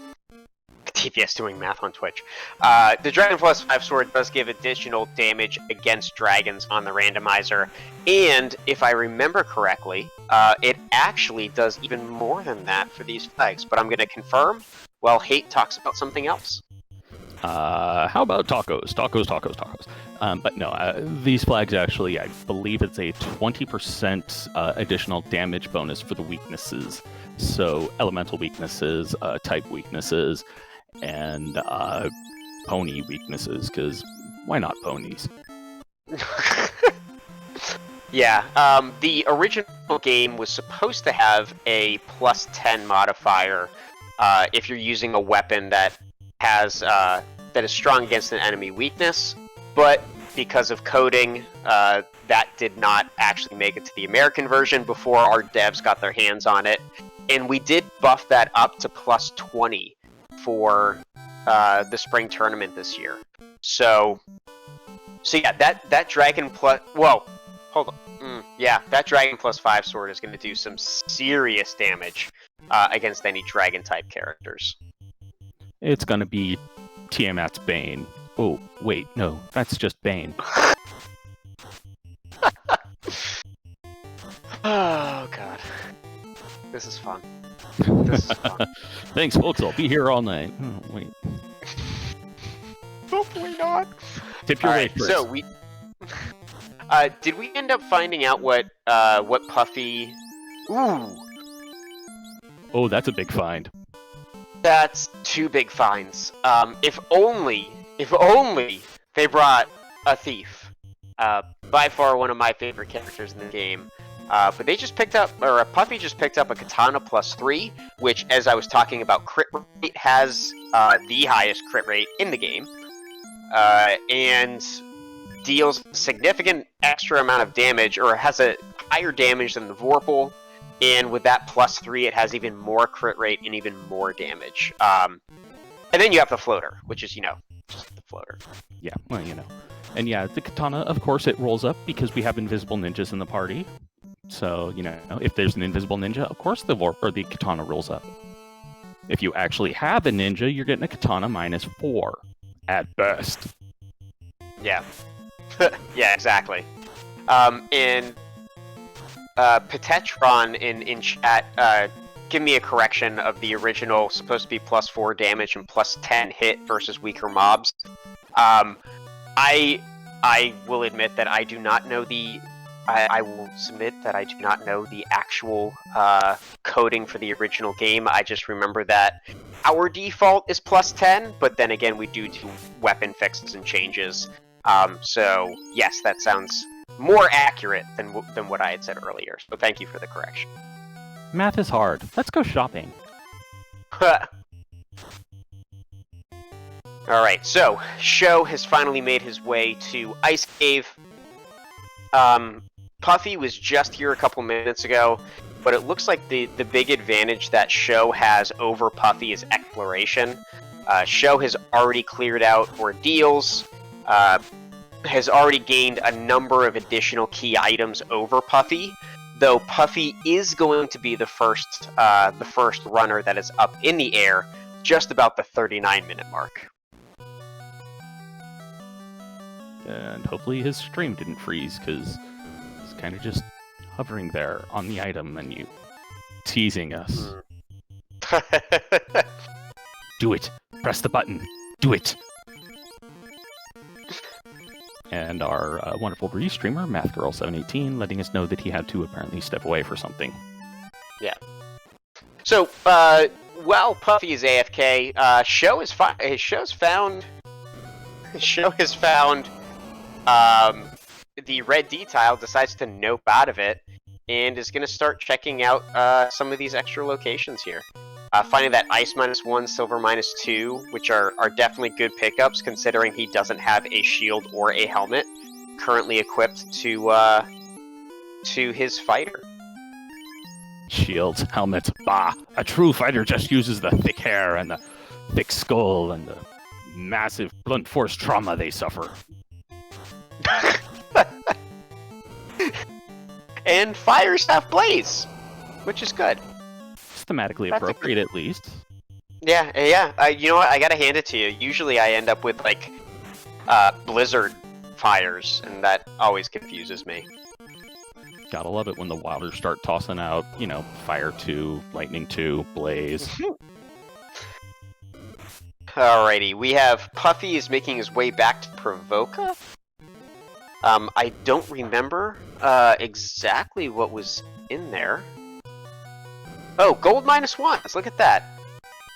TPS doing math on Twitch. The Dragon +5 sword does give additional damage against dragons on the randomizer, and if I remember correctly, it actually does even more than that for these flags. But I'm going to confirm while Hate talks about something else. How about tacos? But no, these flags actually, I believe it's a 20% additional damage bonus for the weaknesses. So elemental weaknesses, type weaknesses, and pony weaknesses, because why not ponies? Yeah, the original game was supposed to have a +10 modifier if you're using a weapon that has that is strong against an enemy weakness, but because of coding, that did not actually make it to the American version before our devs got their hands on it, and we did buff that up to +20 for the spring tournament this year. So yeah, that Dragon hold on. That Dragon +5 sword is going to do some serious damage against any dragon type characters. It's going to be Tiamat's Bane. Oh, wait, no, that's just Bane. Oh god, this is fun. Thanks, folks. I'll be here all night. Oh, wait. Hopefully not. Tip your way first. So we did we end up finding out what Puffy? Ooh. Oh, that's a big find. That's two big finds. If only they brought a thief. By far one of my favorite characters in the game. But they just picked up, or Puffy just picked up a Katana +3, which, as I was talking about crit rate, has the highest crit rate in the game. And deals significant extra amount of damage, or has a higher damage than the Vorpal, and with that +3, it has even more crit rate and even more damage. And then you have the floater, which is, just the floater. Yeah, well, And yeah, the katana, of course, it rolls up because we have invisible ninjas in the party. So, if there's an invisible ninja, of course the katana rolls up. If you actually have a ninja, you're getting a katana -4 at best. Yeah. Yeah, exactly. And Petetron in chat, give me a correction of the original, supposed to be +4 damage and +10 hit versus weaker mobs. I will admit that I do not know I will submit that I do not know the actual coding for the original game. I just remember that our default is +10, but then again, we do weapon fixes and changes. So yes, that sounds more accurate than what I had said earlier. So thank you for the correction. Math is hard. Let's go shopping. Alright, so Sho has finally made his way to Ice Cave. Puffy was just here a couple minutes ago, but it looks like the big advantage that Sho has over Puffy is exploration. Sho has already cleared out ordeals, has already gained a number of additional key items over Puffy, though Puffy is going to be the first runner that is up in the air, just about the 39-minute mark. And hopefully his stream didn't freeze, because he's kind of just hovering there on the item menu, teasing us. Do it! Press the button! Do it! And our wonderful restreamer, MathGirl718, letting us know that he had to apparently step away for something. Yeah. So, while Puffy is AFK, Sho has found the red D tile, decides to nope out of it, and is going to start checking out some of these extra locations here. Finding that Ice -1, Silver -2, which are definitely good pickups, considering he doesn't have a shield or a helmet currently equipped to his fighter. Shields, helmets, bah! A true fighter just uses the thick hair and the thick skull and the massive blunt force trauma they suffer. And Fire Staff Blaze, which is good. Thematically appropriate, at least. Yeah. You know what? I gotta hand it to you. Usually I end up with, like, Blizzard fires, and that always confuses me. Gotta love it when the Wilders start tossing out, Fire 2, Lightning 2, Blaze. Alrighty, we have Puffy is making his way back to Provoca. I don't remember exactly what was in there. Oh, gold -1s. Look at that.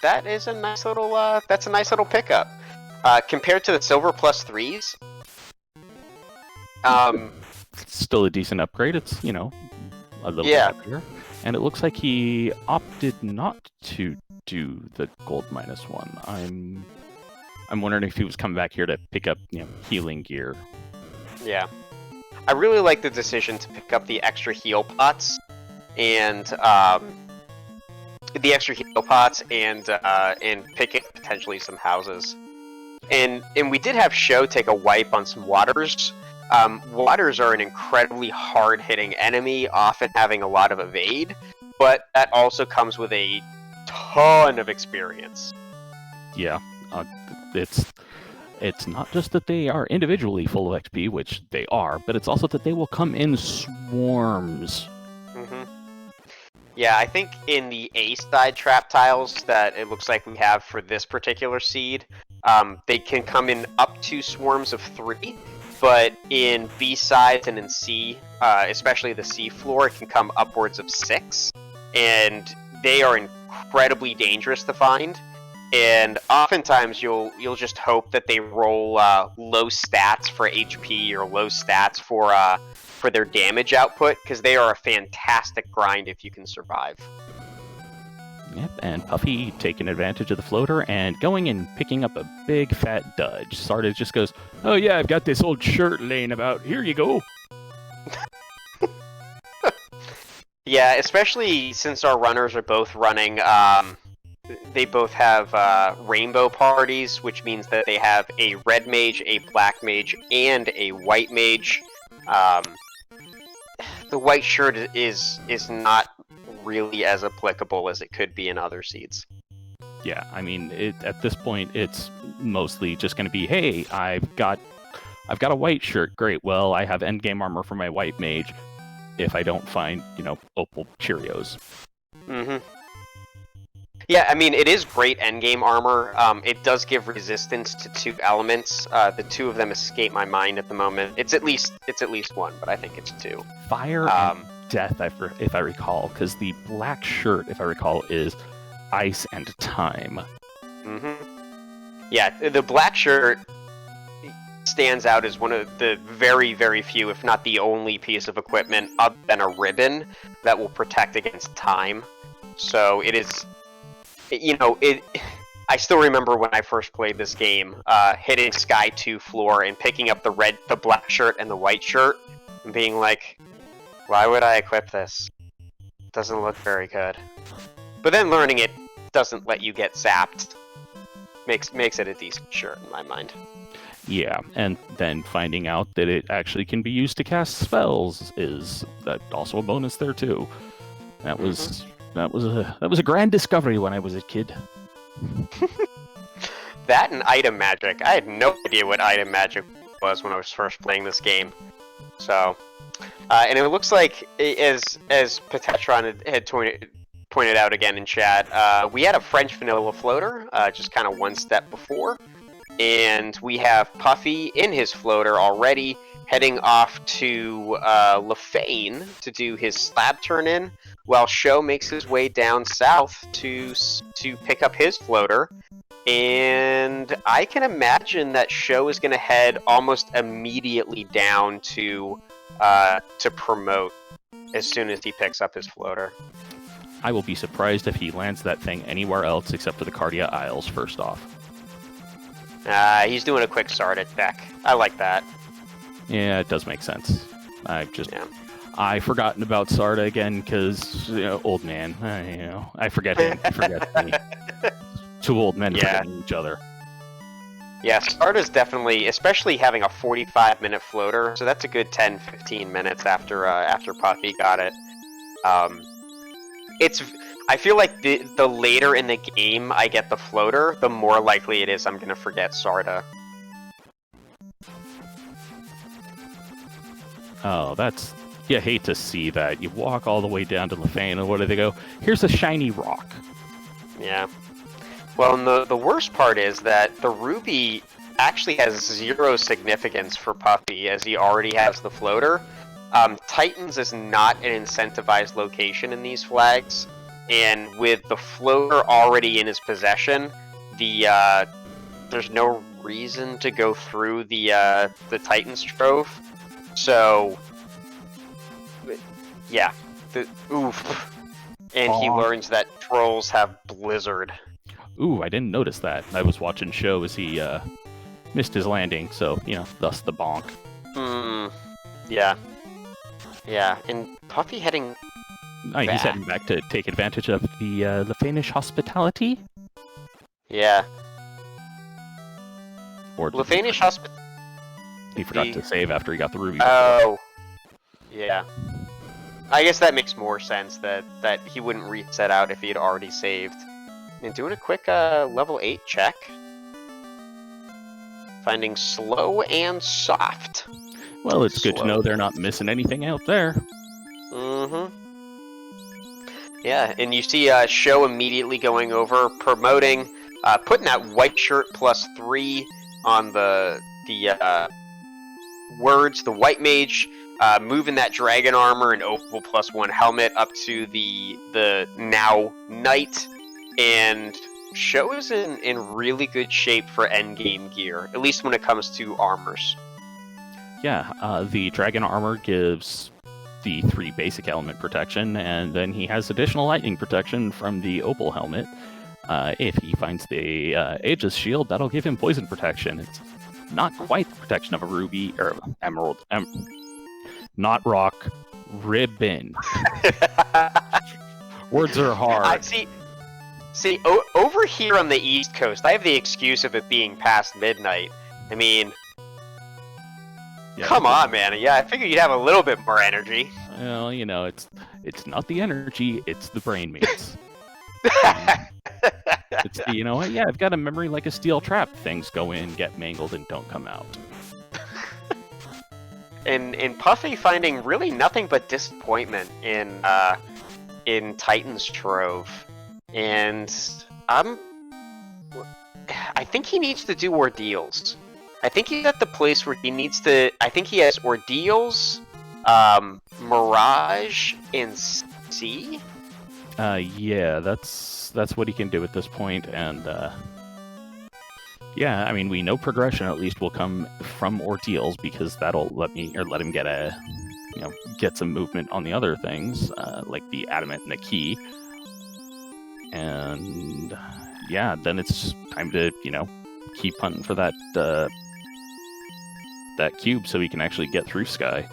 That is a nice little. That's a nice little pickup. Compared to the silver +3s. Still a decent upgrade. It's a little bit happier. And it looks like he opted not to do the gold -1. I'm wondering if he was coming back here to pick up healing gear. Yeah, I really like the decision to pick up the extra heal pots and picking potentially some houses. And we did have Sho take a wipe on some waters. Waters are an incredibly hard-hitting enemy, often having a lot of evade, but that also comes with a ton of experience. Yeah, it's not just that they are individually full of XP, which they are, but it's also that they will come in swarms. Mm-hmm. Yeah, I think in the A side trap tiles that it looks like we have for this particular seed, they can come in up to swarms of 3, but in B sides and in C, especially the C floor, it can come upwards of 6, and they are incredibly dangerous to find. And oftentimes you'll just hope that they roll low stats for HP or low stats for their damage output, because they are a fantastic grind if you can survive. Yep, and Puffy taking advantage of the floater and going and picking up a big fat dudge. Sarda just goes, "Oh yeah, I've got this old shirt laying about. Here you go." Yeah, especially since our runners are both running. They both have rainbow parties, which means that they have a red mage, a black mage, and a white mage. Um, the white shirt is not really as applicable as it could be in other seeds. Yeah, I mean, at this point, it's mostly just going to be, hey, I've got a white shirt. Great. Well, I have endgame armor for my white mage. If I don't find, opal Cheerios. Mm-hmm. Yeah, I mean, it is great endgame armor. It does give resistance to 2 elements. The 2 of them escape my mind at the moment. It's at least 1, but I think it's 2. Fire and death, if I recall, because the black shirt, if I recall, is ice and time. Mm-hmm. Yeah, the black shirt stands out as one of the very, very few, if not the only piece of equipment other than a ribbon that will protect against time. So it is... I still remember when I first played this game, hitting Sky 2 floor and picking up the black shirt and the white shirt, and being like, why would I equip this? It doesn't look very good. But then learning it doesn't let you get zapped. Makes it a decent shirt in my mind. Yeah, and then finding out that it actually can be used to cast spells is also a bonus there too. That was... That was a grand discovery when I was a kid. That and item magic. I had no idea what item magic was when I was first playing this game. So, and it looks like, as Petetron had pointed out again in chat, we had a French vanilla floater, just kind of one step before. And we have Puffy in his floater already, heading off to Lefane to do his slab turn-in, while Sho makes his way down south to pick up his floater. And I can imagine that Sho is going to head almost immediately down to promote as soon as he picks up his floater. I will be surprised if he lands that thing anywhere else except for the Cardia Isles first off. He's doing a quick start at Beck. I like that. Yeah, it does make sense. I've forgotten about Sarda again because old man. I forget him. I forget me. 2 old men forgetting each other. Yeah, Sarda's definitely, especially having a 45-minute floater. So that's a good 10-15 minutes after Puffy got it. I feel like the later in the game I get the floater, the more likely it is I'm gonna forget Sarda. Oh, you hate to see that. You walk all the way down to Lefane, and what do they go? Here's a shiny rock. Yeah. Well, and the worst part is that the ruby actually has 0 significance for Puffy, as he already has the floater. Titans is not an incentivized location in these flags, and with the floater already in his possession, there's no reason to go through the Titans trove. So, yeah, oof. And he learns that trolls have Blizzard. Ooh, I didn't notice that. I was watching Sho as he missed his landing, so, thus the bonk. Yeah. Yeah, and Puffy heading back. He's heading back to take advantage of the Lefanish hospitality? Yeah. Or Lefanish hospitality... He forgot to save after he got the ruby. Oh. Yeah. I guess that makes more sense, that he wouldn't reset out if he had already saved. And doing a quick level 8 check. Finding slow and soft. Well, it's good to know they're not missing anything out there. Mm-hmm. Yeah, and you see Sho immediately going over, promoting, putting that white shirt +3 on the words, the white mage, moving that dragon armor and opal +1 helmet up to the now knight, and Sho is in really good shape for endgame gear, at least when it comes to armors. Yeah, the dragon armor gives the 3 basic element protection, and then he has additional lightning protection from the opal helmet. If he finds the Aegis shield, that'll give him poison protection. It's not quite the protection of a ruby or emerald, not rock, Ribbon. Words are hard. I see, over here on the East Coast, I have the excuse of it being past midnight. I mean, come on, man. Yeah, I figured you'd have a little bit more energy. Well, you know, it's not the energy, it's the brain meats. It's the, you know what? Yeah, I've got a memory like a steel trap. Things go in, get mangled, and don't come out. And Puffy finding really nothing but disappointment in Titan's Trove, and I think he needs to do ordeals. I think he's at the place where he needs to. I think he has ordeals, Mirage, and C. Yeah, that's what he can do at this point, and yeah, I mean, we know progression at least will come from ordeals because that'll let him get some movement on the other things, like the adamant and the key, and yeah, then it's time to keep hunting for that cube so he can actually get through Sky.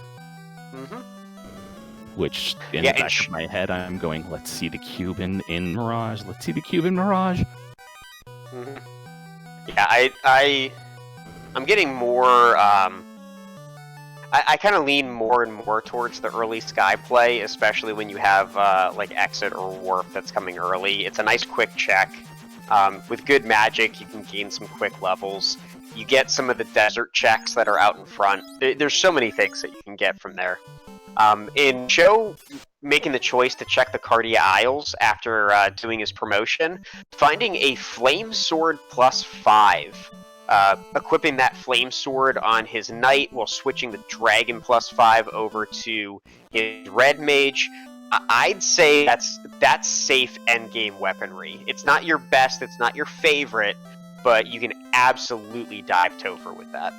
Mm-hmm. Which, in the back of my head, I'm going, let's see the cube in Mirage. Let's see the cube in Mirage. Mm-hmm. Yeah, I'm getting more, I kind of lean more and more towards the early Sky play, especially when you have, like, Exit or Warp that's coming early. It's a nice quick check. With good magic, you can gain some quick levels. You get some of the desert checks that are out in front. There's so many things that you can get from there. In Sho making the choice to check the Cardia Isles after doing his promotion, finding a Flame Sword +5, equipping that Flame Sword on his Knight while switching the Dragon +5 over to his Red Mage, I'd say that's safe endgame weaponry. It's not your best, it's not your favorite, but you can absolutely dive Topher with that.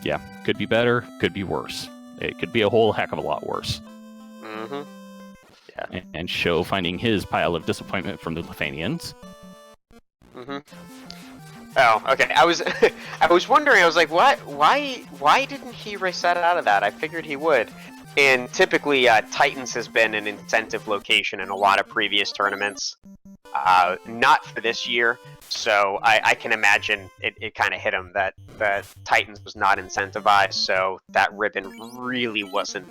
Yeah, could be better, could be worse. It could be a whole heck of a lot worse. Mm-hmm. Yeah. And Sho finding his pile of disappointment from the Lithanians. Mm-hmm. Oh, okay. I was wondering. I was like, why didn't he reset out of that? I figured he would. And typically, Titans has been an incentive location in a lot of previous tournaments. Not for this year, so I can imagine it kind of hit him that Titans was not incentivized, so that ribbon really wasn't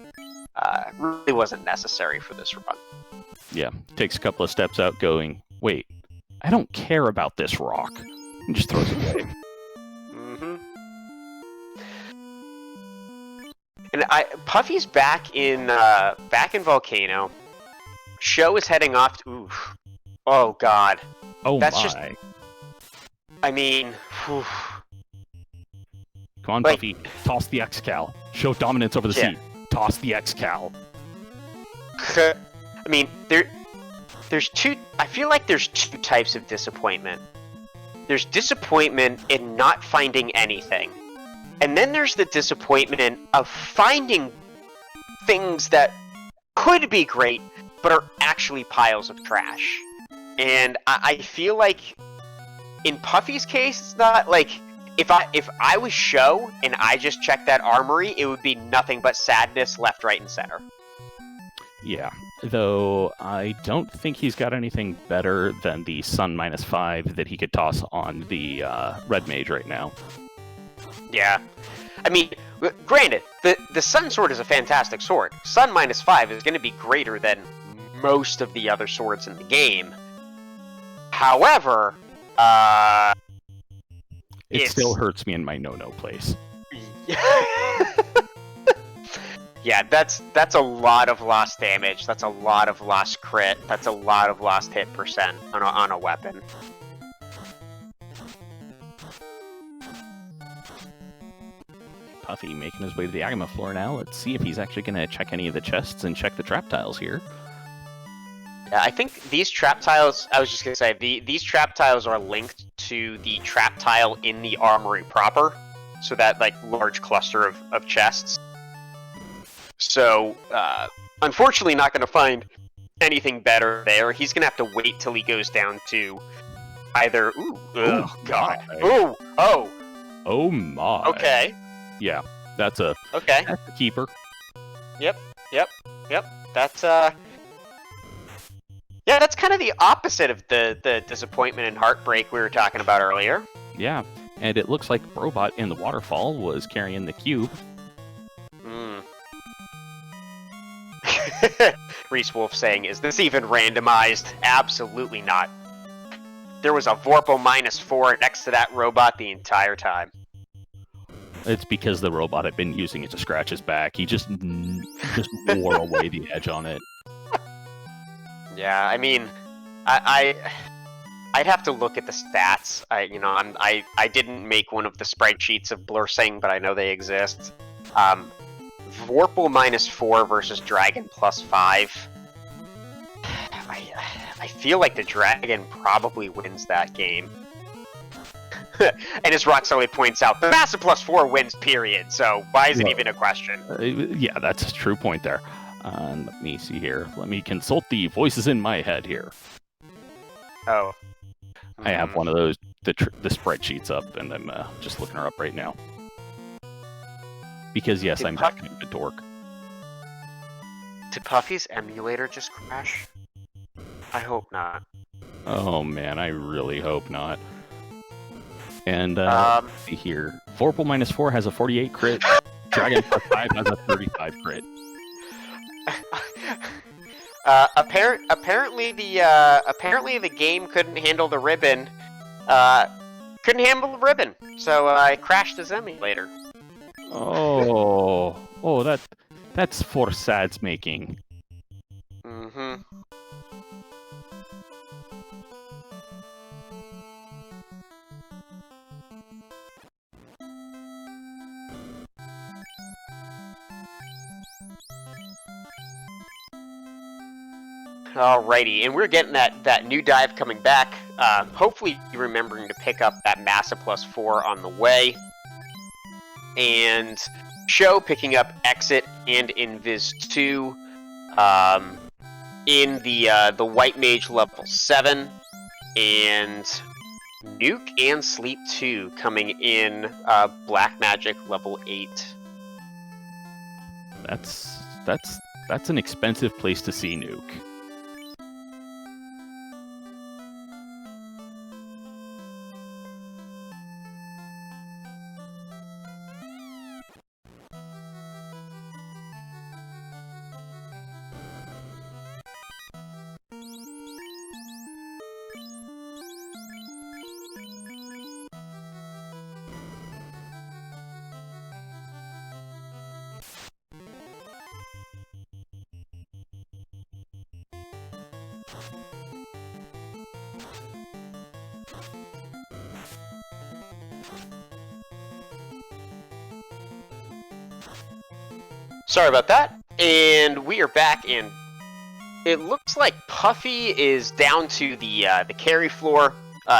necessary for this run. Yeah, takes a couple of steps out going, wait, I don't care about this rock, and just throws it away. Mm-hmm. And Puffy's back in Volcano. Sho is heading off to... Oof. Oh, God. Oh, that's my. Just... I mean... Whew. Come on, like... Puffy. Toss the X-Cal. Show dominance over the sea. Toss the X-Cal. I mean, there's two... I feel like there's two types of disappointment. There's disappointment in not finding anything. And then there's the disappointment of finding things that could be great, but are actually piles of trash. And I feel like in Puffy's case, it's not like if I was Sho and I just checked that armory, it would be nothing but sadness left, right, and center. Yeah, though I don't think he's got anything better than the Sun -5 that he could toss on the Red Mage right now. Yeah. I mean, granted, the Sun Sword is a fantastic sword. Sun -5 is going to be greater than most of the other swords in the game. However, it still hurts me in my no-no place. Yeah, that's a lot of lost damage. That's a lot of lost crit. That's a lot of lost hit percent on a weapon. Puffy making his way to the Agama floor now. Let's see if he's actually going to check any of the chests and check the trap tiles here. Yeah, I think these trap tiles, I was just going to say, these trap tiles are linked to the trap tile in the armory proper. So that, like, large cluster of chests. So, unfortunately not going to find anything better there. He's going to have to wait till he goes down to either... Ooh, oh, God. Ooh, oh. Oh, my. Okay. Yeah, that's a keeper. Yep. Yep. That's yeah, that's kind of the opposite of the disappointment and heartbreak we were talking about earlier. Yeah, and it looks like Robot in the waterfall was carrying the cube. Reese Wolf saying, is this even randomized? Absolutely not. There was a Vorpal -4 next to that robot the entire time. It's because the robot had been using it to scratch his back. He just wore away the edge on it. Yeah, I mean, I'd have to look at the stats. I didn't make one of the spreadsheets of Blursing, but I know they exist. Vorpal -4 versus Dragon +5. I feel like the Dragon probably wins that game. And as Roxelli points out, the Massive +4 wins, period. So why is it even a question? Yeah, that's a true point there. Let me see here. Let me consult the voices in my head here. Oh. I have one of those, the spreadsheets up, and I'm just looking her up right now. Because, yes, I'm that kind of a dork. Did Puffy's emulator just crash? I hope not. Oh, man, I really hope not. And, let's see here. Vorpal -4 has a 48 crit. Dragon +5 has a 35 crit. Apparently the game couldn't handle the ribbon. So I crashed his emulator. Oh, that's for Sad's making. Mm-hmm. Alrighty, and we're getting that new dive coming back. Hopefully remembering to pick up that Massa +4 on the way. And Sho picking up Exit and Invis 2 in the White Mage level 7. And Nuke and Sleep 2 coming in Black Magic level 8. That's an expensive place to see Nuke. Sorry about that. And we are back, and it looks like Puffy is down to the carry floor.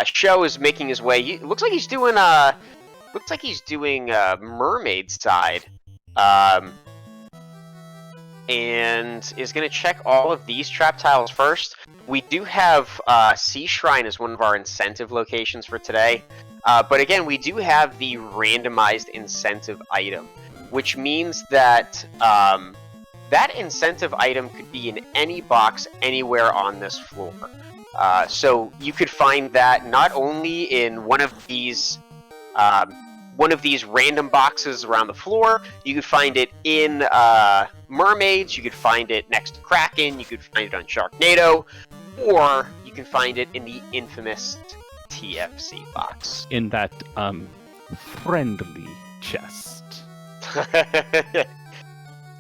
Sho is making his way. It looks like he's doing mermaid side. And is going to check all of these trap tiles first. We do have Sea Shrine as one of our incentive locations for today. But again, we do have the randomized incentive item, which means that that incentive item could be in any box anywhere on this floor. So you could find that not only in one of these random boxes around the floor, you could find it in Mermaids, you could find it next to Kraken, you could find it on Sharknado, or you can find it in the infamous TFC box. In that friendly chest.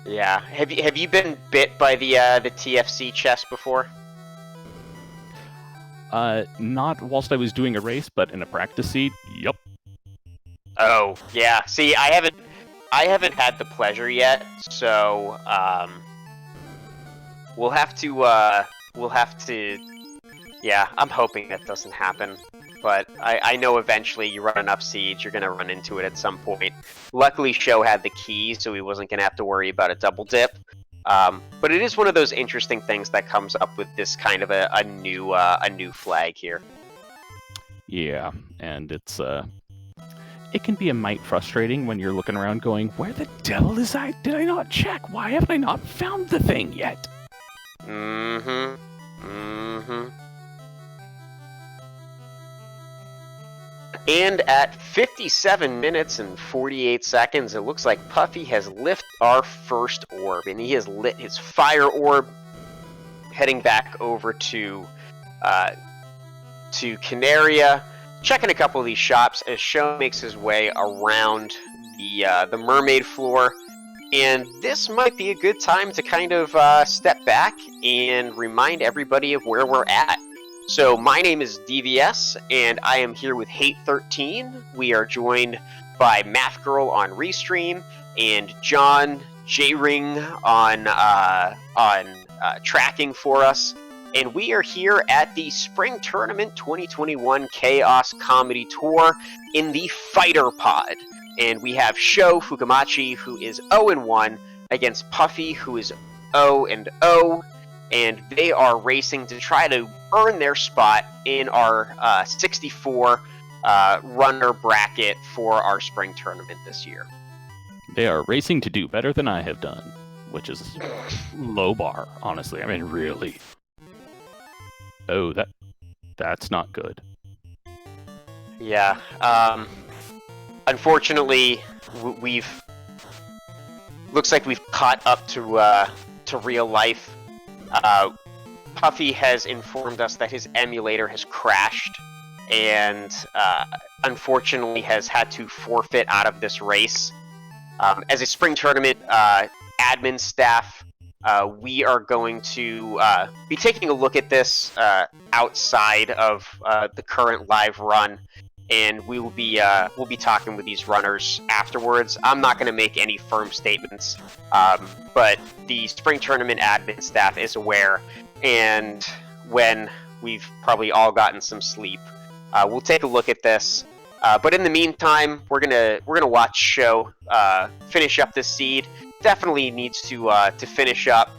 Yeah. Have you been bit by the TFC chest before? Not whilst I was doing a race, but in a practice seat. Yup. Oh yeah. See, I haven't had the pleasure yet, so we'll have to. Yeah, I'm hoping that doesn't happen. But I know eventually you run enough seeds, you're going to run into it at some point. Luckily, Sho had the key, so he wasn't going to have to worry about a double dip. But it is one of those interesting things that comes up with this kind of a new flag here. Yeah, and it can be a mite frustrating when you're looking around going, where the devil is I? Did I not check? Why haven't I not found the thing yet? Mm-hmm. And at 57 minutes and 48 seconds, it looks like Puffy has lit our first orb, and he has lit his fire orb, heading back over to Canaria, checking a couple of these shops as Sho makes his way around the mermaid floor. And this might be a good time to kind of step back and remind everybody of where we're at. So my name is DVS, and I am here with Hate13. We are joined by Math Girl on Restream and John J-Ring on tracking for us. And we are here at the Spring Tournament 2021 Chaos Comedy Tour in the Fighter Pod. And we have ShoFukomachi, who is 0-1, against Puffy, who is 0-0. And they are racing to try to earn their spot in our 64 runner bracket for our spring tournament this year. They are racing to do better than I have done, which is low bar, honestly. I mean, really. Oh, that's not good. Yeah. Unfortunately, looks like we've caught up to real life. Puffy has informed us that his emulator has crashed and unfortunately has had to forfeit out of this race. As a spring tournament admin staff, we are going to be taking a look at this outside of the current live run, and we'll be talking with these runners afterwards. I'm not going to make any firm statements, but the spring tournament admin staff is aware, and when we've probably all gotten some sleep, we'll take a look at this. But in the meantime, we're gonna watch Sho finish up this seed. Definitely needs to finish up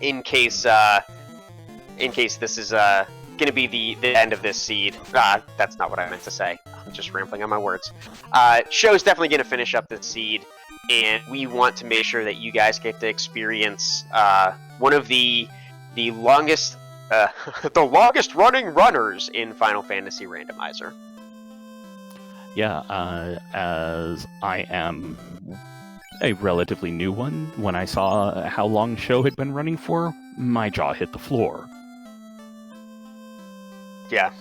in case this is gonna be the end of this seed. That's not what I meant to say. I'm just rambling on my words. Sho's definitely gonna finish up this seed, and we want to make sure that you guys get to experience one of the longest the longest running runners in Final Fantasy Randomizer. Yeah, as I am a relatively new one, when I saw how long Sho had been running for, my jaw hit the floor. Yeah.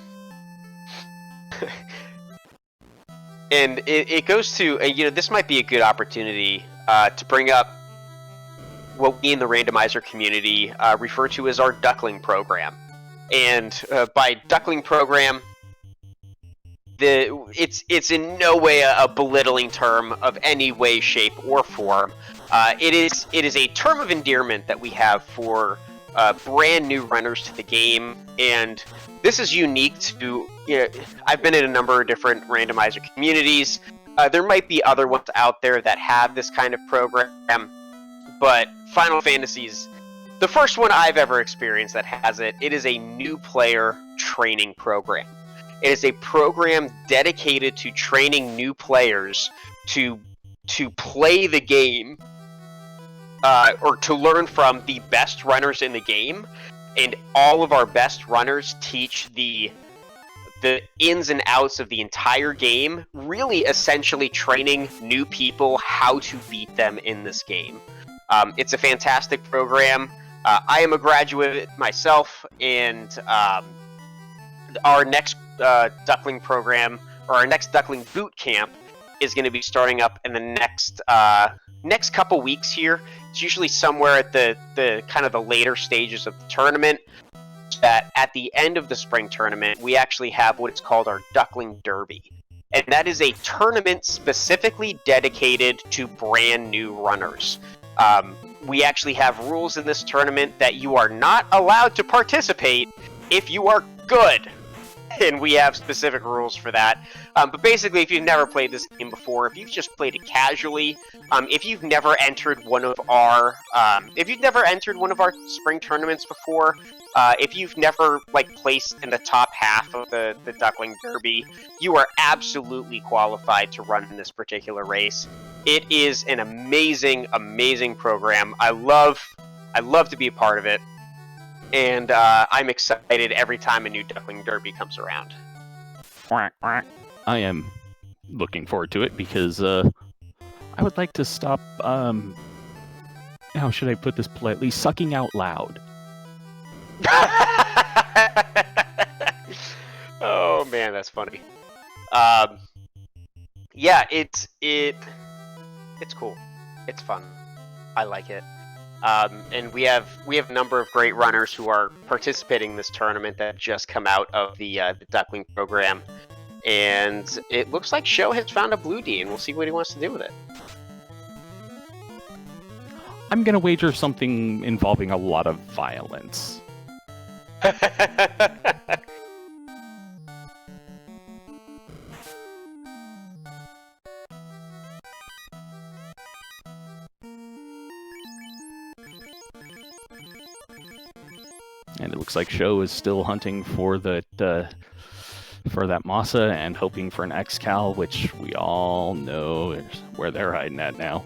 And it goes to, this might be a good opportunity to bring up what we in the randomizer community refer to as our duckling program. And by duckling program, it's in no way a belittling term of any way, shape, or form. It is a term of endearment that we have for brand new runners to the game, and this is unique to. I've been in a number of different randomizer communities. There might be other ones out there that have this kind of program, but Final Fantasy's the first one I've ever experienced that has it. It is a new player training program. It is a program dedicated to training new players to play the game, or to learn from the best runners in the game. And all of our best runners teach the ins and outs of the entire game, really essentially training new people how to beat them in this game. It's a fantastic program. I am a graduate myself, and our next duckling program, or our next duckling boot camp, is going to be starting up in the next couple weeks here. It's usually somewhere at the kind of the later stages of the tournament. That at the end of the spring tournament, we actually have what is called our Duckling Derby. And that is a tournament specifically dedicated to brand new runners. We actually have rules in this tournament that you are not allowed to participate if you are good. And we have specific rules for that. But basically, if you've never played this game before, if you've just played it casually, if you've never entered one of our spring tournaments before, If you've never like placed in the top half of the Duckling Derby, you are absolutely qualified to run in this particular race. It is an amazing, amazing program. I love to be a part of it, and I'm excited every time a new Duckling Derby comes around. I am looking forward to it because I would like to stop, how should I put this politely, sucking out loud. Oh man, that's funny. Yeah, it's cool. It's fun. I like it. And we have a number of great runners who are participating in this tournament that just come out of the Duckling program. And it looks like Sho has found a Blue D, and we'll see what he wants to do with it. I'm going to wager something involving a lot of violence. And it looks like Sho is still hunting for that Masa and hoping for an X-Cal, which we all know is where they're hiding at now.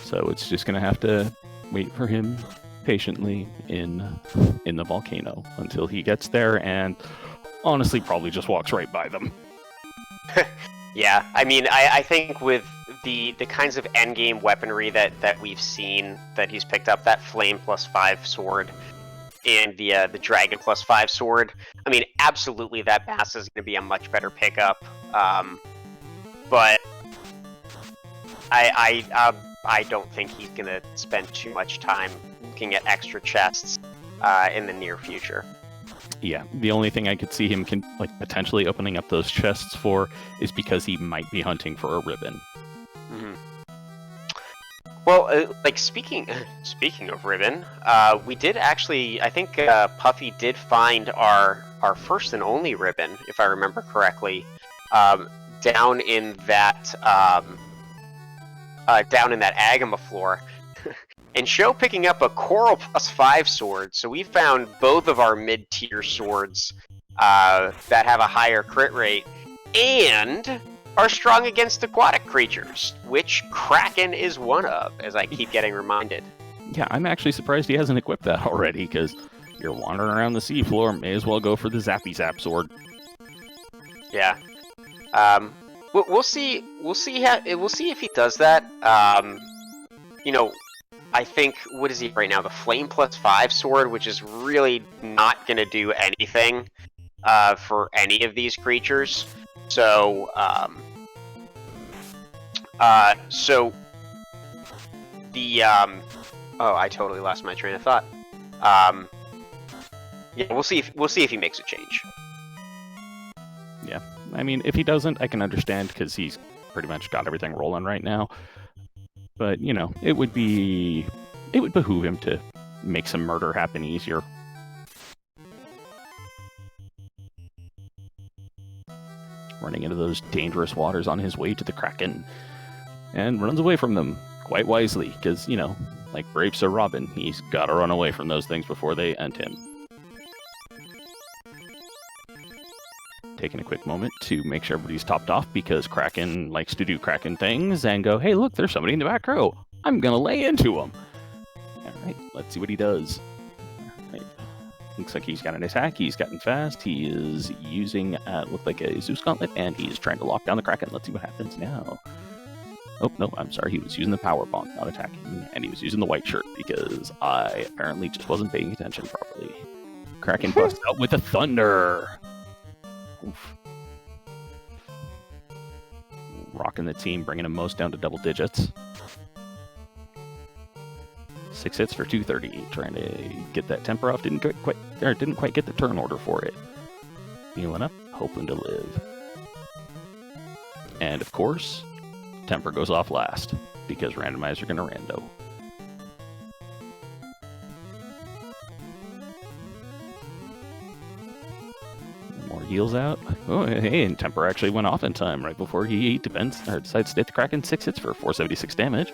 So it's just going to have to wait for him patiently in the volcano until he gets there, and honestly probably just walks right by them. Yeah, I mean, I think with the kinds of endgame weaponry that we've seen that he's picked up, that Flame +5 sword and the Dragon +5 sword, I mean, absolutely that Masa is going to be a much better pickup. But I don't think he's going to spend too much time looking at extra chests in the near future. Yeah, the only thing I could see him potentially opening up those chests for is because he might be hunting for a ribbon. Mm-hmm. Well, speaking of ribbon, we did actually, I think Puffy did find our first and only ribbon, if I remember correctly, down in that Agama floor. And Sho picking up a Coral +5 sword, so we found both of our mid-tier swords that have a higher crit rate, and are strong against aquatic creatures, which Kraken is one of, as I keep getting reminded. Yeah, I'm actually surprised he hasn't equipped that already, because you're wandering around the seafloor, may as well go for the Zappy Zap sword. Yeah. We'll see if he does that. I think, what is he right now? The Flame +5 sword, which is really not going to do anything for any of these creatures. So, oh, I totally lost my train of thought. Yeah, we'll see if he makes a change. Yeah, I mean, if he doesn't, I can understand, because he's pretty much got everything rolling right now. But, it would behoove him to make some murder happen easier. Running into those dangerous waters on his way to the Kraken. And runs away from them, quite wisely, because, like brave Sir Robin, he's got to run away from those things before they end him. Taking a quick moment to make sure everybody's topped off, because Kraken likes to do Kraken things and go, hey, look, there's somebody in the back row. I'm going to lay into him. All right, let's see what he does. All right. Looks like he's got an attack. He's gotten fast. He is using, look like a Zeus Gauntlet, and he's trying to lock down the Kraken. Let's see what happens now. Oh, no, I'm sorry. He was using the Power Bonk, not attacking. And he was using the white shirt, because I apparently just wasn't paying attention properly. Kraken busts out with a Thunder. Oof. Rocking the team, bringing them most down to double digits. 6 hits for 230. Trying to get that temper off. Didn't quite get the turn order for it. Healing up, hoping to live. And of course, temper goes off last, because Randomizer gonna rando. Heals out. Oh, hey, and temper actually went off in time right before he decides to hit the Kraken. 6 hits for 476 damage.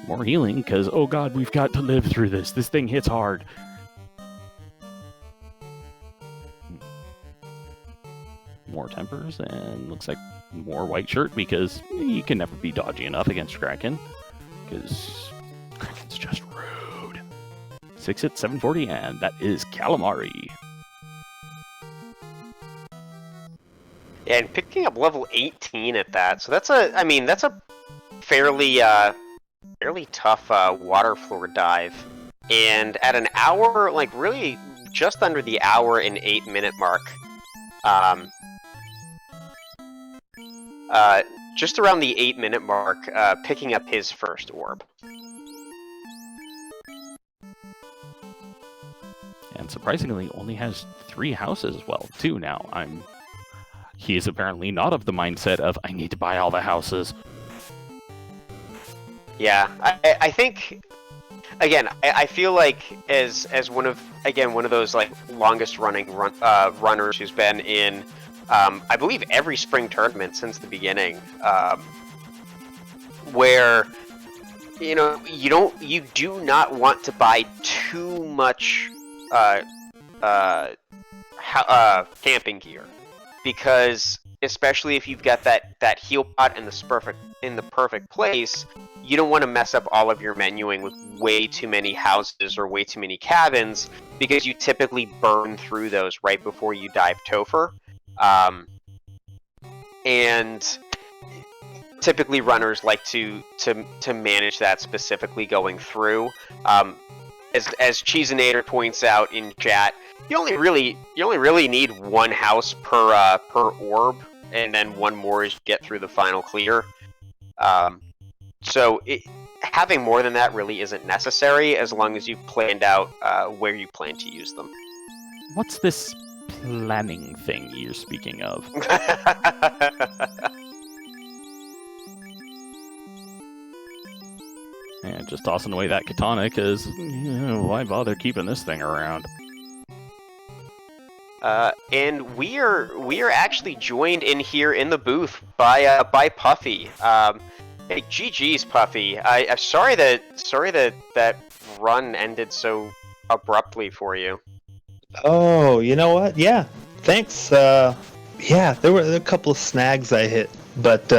More healing, because, oh god, we've got to live through this. This thing hits hard. More tempers, and looks like more white shirt, because you can never be dodgy enough against Kraken. Because Kraken's just rude. 6 hits, 740, and that is Calamari. Yeah, and picking up level 18 at that, so that's a fairly tough water floor dive. And at an hour, like really just under the hour and 8-minute mark, just around the 8-minute mark, picking up his first orb. And surprisingly, only has 3 houses as well, too, now. He is apparently not of the mindset of, I need to buy all the houses. Yeah, I think, again, I feel like as one of those like longest running runners who's been in, I believe every spring tournament since the beginning, where you do not want to buy too much camping gear, because especially if you've got that heal pot in the perfect place, you don't want to mess up all of your menuing with way too many houses or way too many cabins, because you typically burn through those right before you dive Topher. And typically runners like to manage that specifically going through. As Cheeseinator points out in chat, you only really need one house per orb, and then one more as you get through the final clear. So having more than that really isn't necessary, as long as you've planned out where you plan to use them. What's this planning thing you're speaking of? And just tossing away that katana, because why bother keeping this thing around? And we are actually joined in here in the booth by Puffy. Hey, GG's Puffy. I'm sorry that run ended so abruptly for you. Oh, you know what? Yeah, thanks. Yeah, there were a couple of snags I hit, but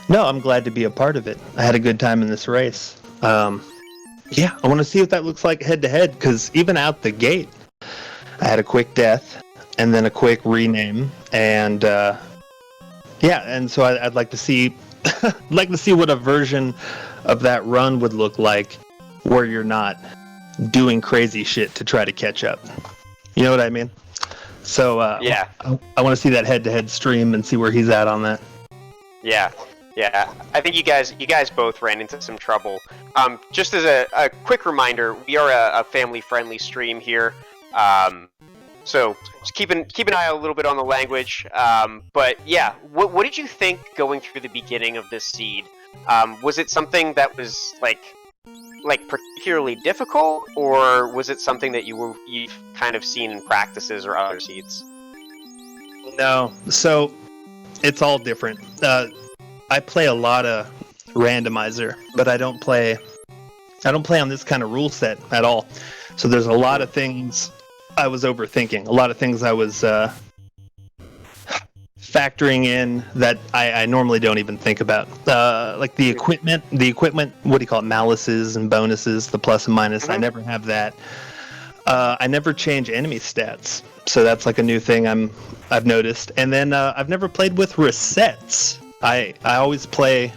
no, I'm glad to be a part of it. I had a good time in this race. Yeah, I want to see what that looks like head to head, because even out the gate, I had a quick death and then a quick rename, and yeah, and so I'd like to see, what a version of that run would look like, where you're not doing crazy shit to try to catch up. You know what I mean? So yeah, I want to see that head-to-head stream and see where he's at on that. Yeah. I think you guys both ran into some trouble. Just as a quick reminder, we are a family-friendly stream here. So just keep an eye a little bit on the language. But yeah, what did you think going through the beginning of this seed? Was it something that was like particularly difficult, or was it something that you've kind of seen in practices or other seeds? No, so it's all different. I play a lot of Randomizer, but I don't play on this kind of rule set at all. So there's a lot of things I was overthinking, a lot of things I was factoring in that I normally don't even think about. Like the equipment, what do you call it, malices and bonuses, the plus and minus, I never have that. I never change enemy stats, so that's like a new thing I've noticed. And then I've never played with resets. I always play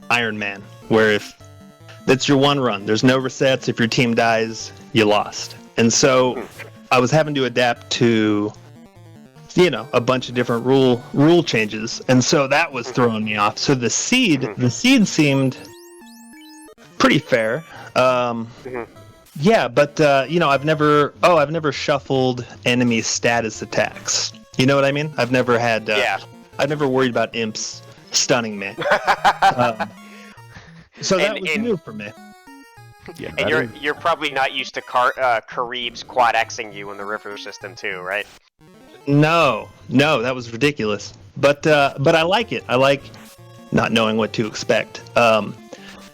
Iron Man, where if that's your one run, there's no resets. If your team dies, you lost. And so I was having to adapt to, a bunch of different rule changes, and so that was throwing me off. So the seed seemed pretty fair. Yeah, but I've never shuffled enemy status attacks. You know what I mean? I've never had. I've never worried about imps stunning me. So that was new for me. Yeah, and you're probably not used to Karib's quad Xing you in the river system too, right? No, that was ridiculous. But I like it. I like not knowing what to expect.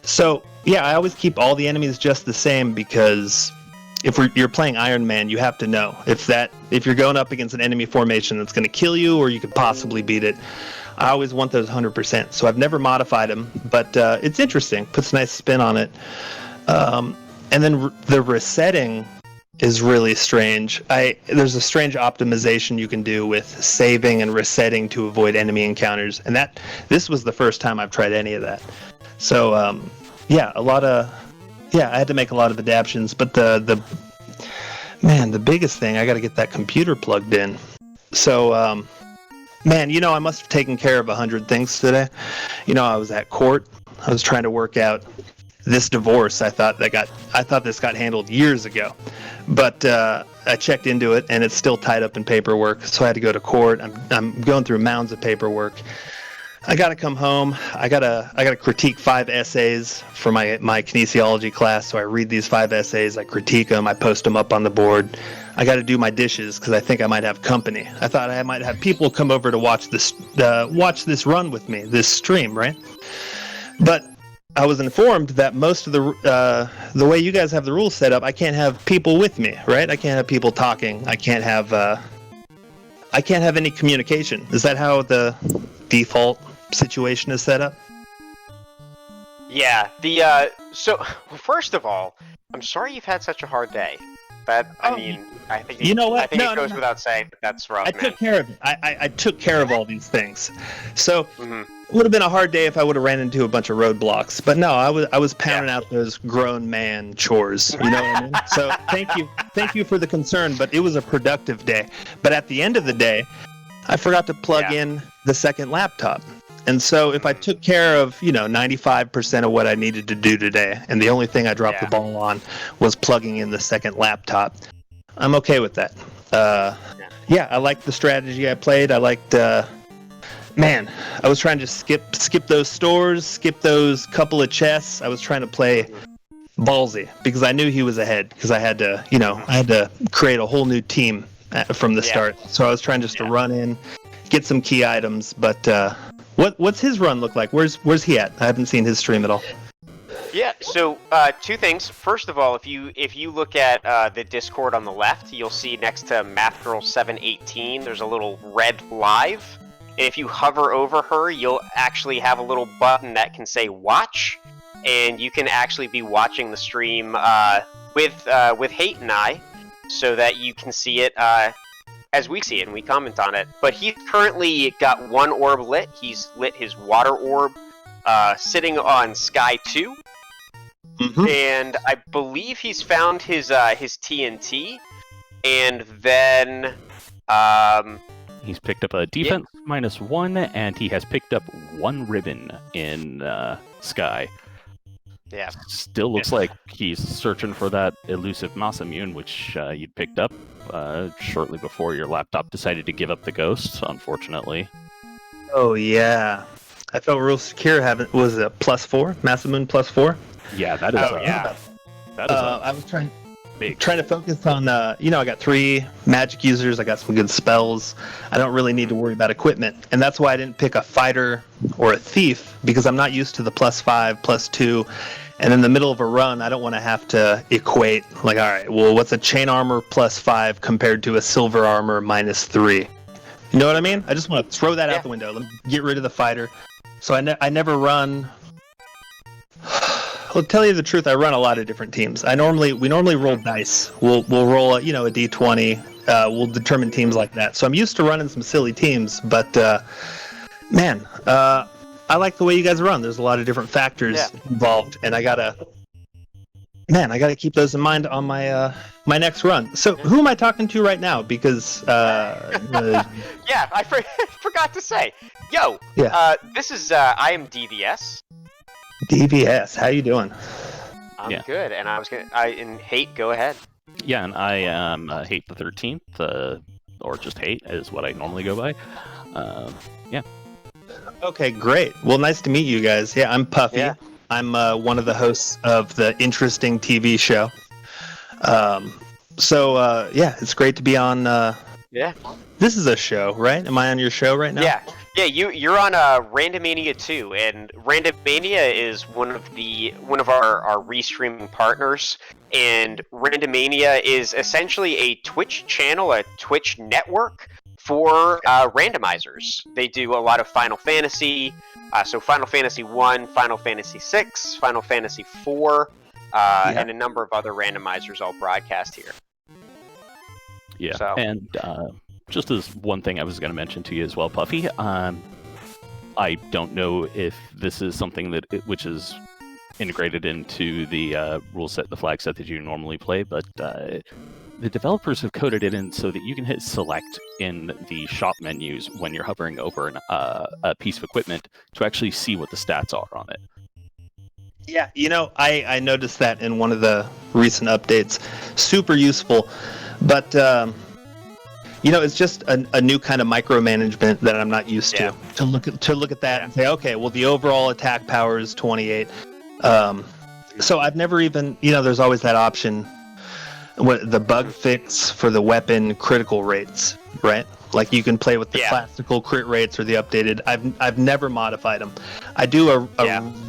So Yeah, I always keep all the enemies just the same because if you're playing Iron Man, you have to know if you're going up against an enemy formation that's going to kill you or you could possibly beat it. I always want those 100%. So I've never modified them, but it's interesting. Puts a nice spin on it. And then the resetting is really strange. There's a strange optimization you can do with saving and resetting to avoid enemy encounters, and this was the first time I've tried any of that. So I had to make a lot of adaptations, but the biggest thing, I got to get that computer plugged in. So I must have taken care of 100 things today. I was at court. I was trying to work out this divorce. I thought this got handled years ago, but I checked into it and it's still tied up in paperwork. So I had to go to court. I'm going through mounds of paperwork. I got to come home. I gotta critique 5 essays for my kinesiology class. So I read these 5 essays. I critique them. I post them up on the board. I got to do my dishes because I think I might have company. I thought I might have people come over to watch this run with me, this stream, right? But I was informed that most of the way you guys have the rules set up, I can't have people with me, right? I can't have people talking. I can't have any communication. Is that how the default situation is set up? Yeah. So first of all, I'm sorry you've had such a hard day. I think you know what? I think it goes without saying. That's rough. I took care of it. I took care of all these things. So it would have been a hard day if I would have ran into a bunch of roadblocks. But no, I was pounding out those grown man chores. You know what I mean? So thank you for the concern. But it was a productive day. But at the end of the day, I forgot to plug in the second laptop. And so if I took care of 95% of what I needed to do today, and the only thing I dropped the ball on was plugging in the second laptop, I'm okay with that. I liked the strategy I played. I liked. I was trying to skip those stores, skip those couple of chests. I was trying to play ballsy because I knew he was ahead. Because I had to create a whole new team from the start. So I was trying just to run in, get some key items. But what's his run look like? Where's he at? I haven't seen his stream at all. Yeah, so 2 things. First of all, if you look at the Discord on the left, you'll see next to MathGirl718, there's a little red live. And if you hover over her, you'll actually have a little button that can say watch, and you can actually be watching the stream with Hate and I, so that you can see it as we see it and we comment on it. But he's currently got 1 orb lit. He's lit his water orb, sitting on Sky 2. And I believe he's found his TNT, and then he's picked up a defense -1, and he has picked up 1 ribbon in Sky. Yeah. Still looks like he's searching for that elusive Masamune, which you'd picked up shortly before your laptop decided to give up the ghost, unfortunately. Oh yeah, I felt real secure having. Was it +4 Masamune +4? Yeah, that is. I was trying to focus on. I got 3 magic users. I got some good spells. I don't really need to worry about equipment, and that's why I didn't pick a fighter or a thief because I'm not used to the +5, +2, and in the middle of a run, I don't want to have to equate. Like, all right, well, what's a chain armor +5 compared to a silver armor -3? You know what I mean? I just want to throw that out the window. Let me get rid of the fighter. So I never run. Well, to tell you the truth, I run a lot of different teams. We normally roll dice. We'll roll a D20. We'll determine teams like that. So I'm used to running some silly teams, but I like the way you guys run. There's a lot of different factors involved, and I gotta keep those in mind on my my next run. So who am I talking to right now? Because I forgot to say. Yo, this is I am DVS. DVS, how you doing? I'm good, and in Hate, go ahead. Yeah, and I am Hate the 13th, or just Hate is what I normally go by. Okay, great. Well, nice to meet you guys. Yeah, I'm Puffy. Yeah. I'm one of the hosts of the Interesting TV show. It's great to be on Yeah. This is a show, right? Am I on your show right now? Yeah. You're on Randomania 2, and Randomania is one of our restreaming partners. And Randomania is essentially a Twitch channel, a Twitch network for randomizers. They do a lot of Final Fantasy, so Final Fantasy 1, Final Fantasy 6, Final Fantasy 4, and a number of other randomizers all broadcast here. Yeah, So. And just as one thing I was going to mention to you as well, Puffy, I don't know if this is something which is integrated into the rule set, the flag set that you normally play, but the developers have coded it in so that you can hit select in the shop menus when you're hovering over a piece of equipment to actually see what the stats are on it. Yeah, I noticed that in one of the recent updates. Super useful, but it's just a new kind of micromanagement that I'm not used to. To look at that and say, okay, well, the overall attack power is 28. So I've never even, there's always that option, the bug fix for the weapon critical rates, right? Like you can play with the classical crit rates or the updated. I've never modified them. I do a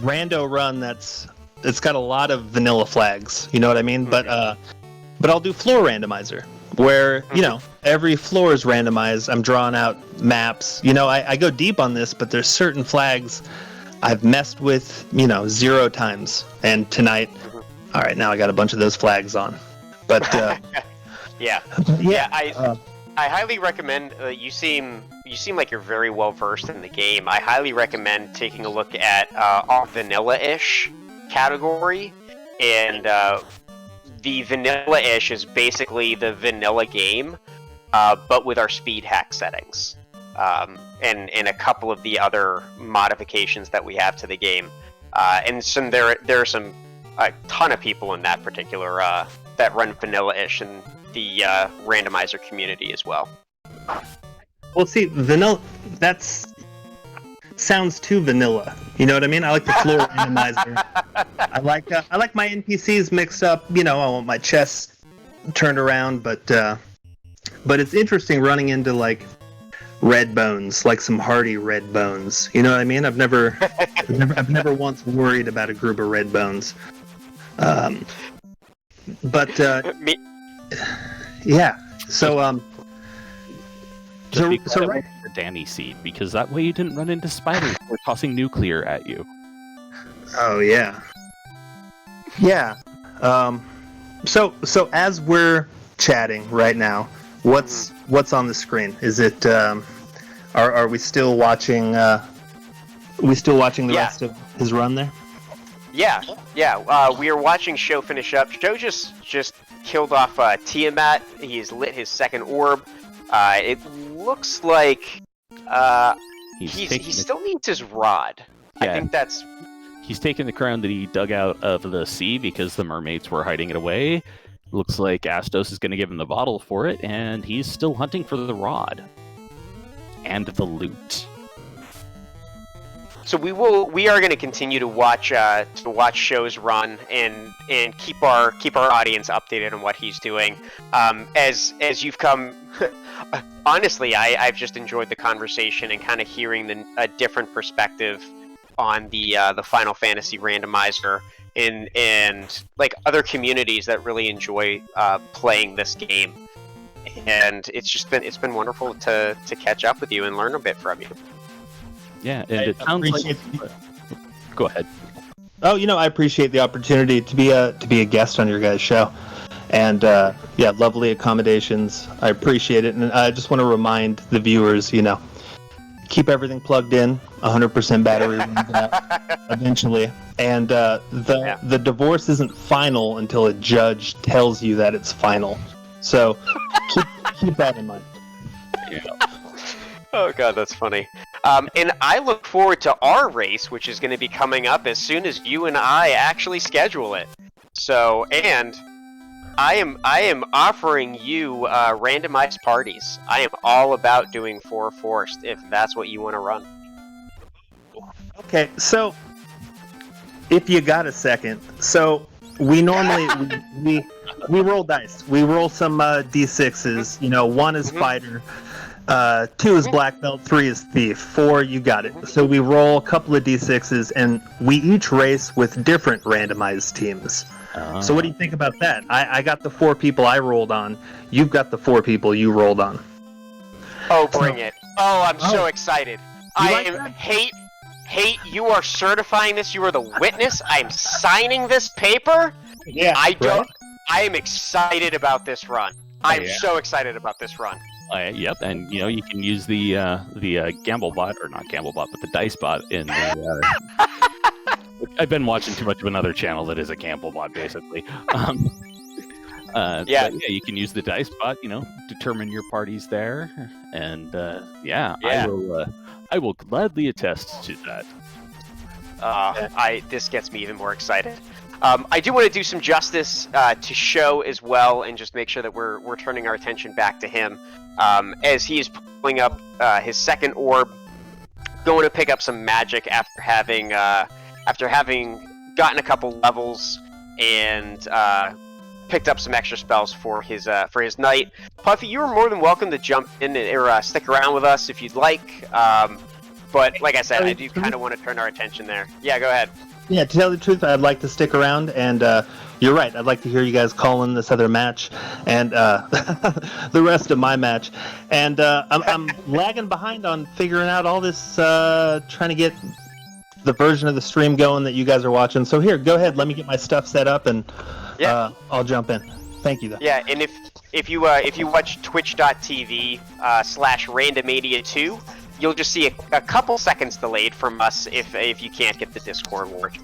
rando run it's got a lot of vanilla flags. You know what I mean? Mm-hmm. But I'll do floor randomizer where every floor is randomized. I'm drawing out maps. I go deep on this, but there's certain flags I've messed with 0 times. And tonight, all right, now I got a bunch of those flags on. But I highly recommend. You seem like you're very well versed in the game. I highly recommend taking a look at our vanilla-ish category, and the vanilla-ish is basically the vanilla game, but with our speed hack settings, and a couple of the other modifications that we have to the game, and there are a ton of people in that particular that run vanilla-ish in the randomizer community as well. Well, see, vanilla, sounds too vanilla. You know what I mean? I like the floor randomizer. I like my NPCs mixed up. I want my chest turned around, but it's interesting running into like red bones, like some hardy red bones. You know what I mean? I've never once worried about a group of red bones. Yeah. So right for Danny Seed, because that way you didn't run into spiders who were tossing nuclear at you. Oh yeah. Yeah. So as we're chatting right now, what's on the screen? Is it are we still watching the rest of his run there? Yeah. We are watching Sho finish up. Sho just killed off Tiamat. He's lit his second orb. It looks like he still needs his rod. Yeah. I think that's... He's taking the crown that he dug out of the sea because the mermaids were hiding it away. Looks like Astos is going to give him the bottle for it, and he's still hunting for the rod. And the loot. So we are going to continue to watch Sho's run and keep our audience updated on what he's doing. As you've come, honestly, I've just enjoyed the conversation and kind of hearing a different perspective on the Final Fantasy randomizer and like other communities that really enjoy playing this game. And it's been wonderful to catch up with you and learn a bit from you. Yeah, and it sounds like... Go ahead. Oh, I appreciate the opportunity to be a guest on your guys' show, and lovely accommodations. I appreciate it, and I just want to remind the viewers, keep everything plugged in, 100% battery runs out eventually, and the divorce isn't final until a judge tells you that it's final. So keep that in mind. Yeah. Oh god, that's funny. And I look forward to our race, which is going to be coming up as soon as you and I actually schedule it. So, and I am offering you randomized parties. I am all about doing 4 Forced if that's what you want to run. Okay, so if you got a second, so we normally we roll dice. We roll some d6s. You know, 1 is fighter, 2 is black belt, 3 is thief, 4 you got it. So we roll a couple of d6s, and we each race with different randomized teams. So what do you think about that? I got the 4 people I rolled on. You've got the 4 people you rolled on. Oh, bring it! Oh, I'm so excited. Like hate. You are certifying this. You are the witness. I'm signing this paper. Yeah, I don't. right? I am excited about this run. I'm so excited about this run. Yep, and you can use the gamble bot, or not gamble bot, but the dice bot in the. I've been watching too much of another channel that is a gamble bot, basically. Yeah, you can use the dice bot. Determine your parties there, and I will gladly attest to that. This gets me even more excited. I do want to do some justice to Sho as well, and just make sure that we're turning our attention back to him as he is pulling up his second orb, going to pick up some magic after having gotten a couple levels and picked up some extra spells for his knight. Puffy, you are more than welcome to jump in or stick around with us if you'd like. But like I said, I do kind of want to turn our attention there. Yeah, go ahead. Yeah, to tell the truth, I'd like to stick around, and you're right. I'd like to hear you guys call in this other match and the rest of my match. And I'm lagging behind on figuring out all this, trying to get the version of the stream going that you guys are watching. So here, go ahead. Let me get my stuff set up, and I'll jump in. Thank you, though. Yeah, and if you watch twitch.tv/Randomania2, you'll just see a couple seconds delayed from us if you can't get the Discord working.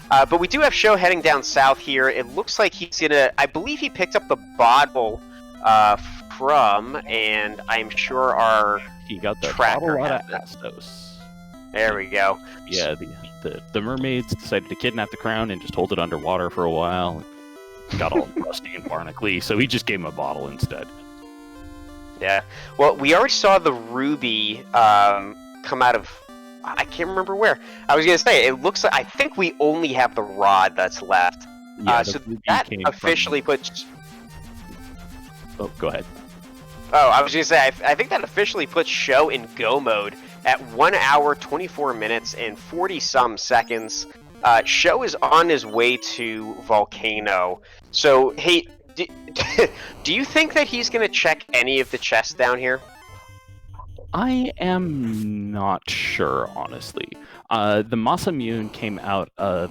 But we do have Sho heading down south here. It looks like he's gonna. I believe he picked up the bottle from, and I'm sure he got the tracker bottle out has of it. Astos. There we go. Yeah, the mermaids decided to kidnap the crown and just hold it underwater for a while. Got all rusty and barnacly, so he just gave him a bottle instead. Yeah. Well, we already saw the ruby come out of. I can't remember where. I was gonna say it looks like I think we only have the rod that's left. Yeah, so that officially puts. Oh, go ahead. Oh, I was gonna say I think that officially puts Sho in go mode at 1 hour, 24 minutes, and 40-some seconds. Sho is on his way to Volcano. So, hey, do you think that he's going to check any of the chests down here? I am not sure, honestly. The Masamune came out of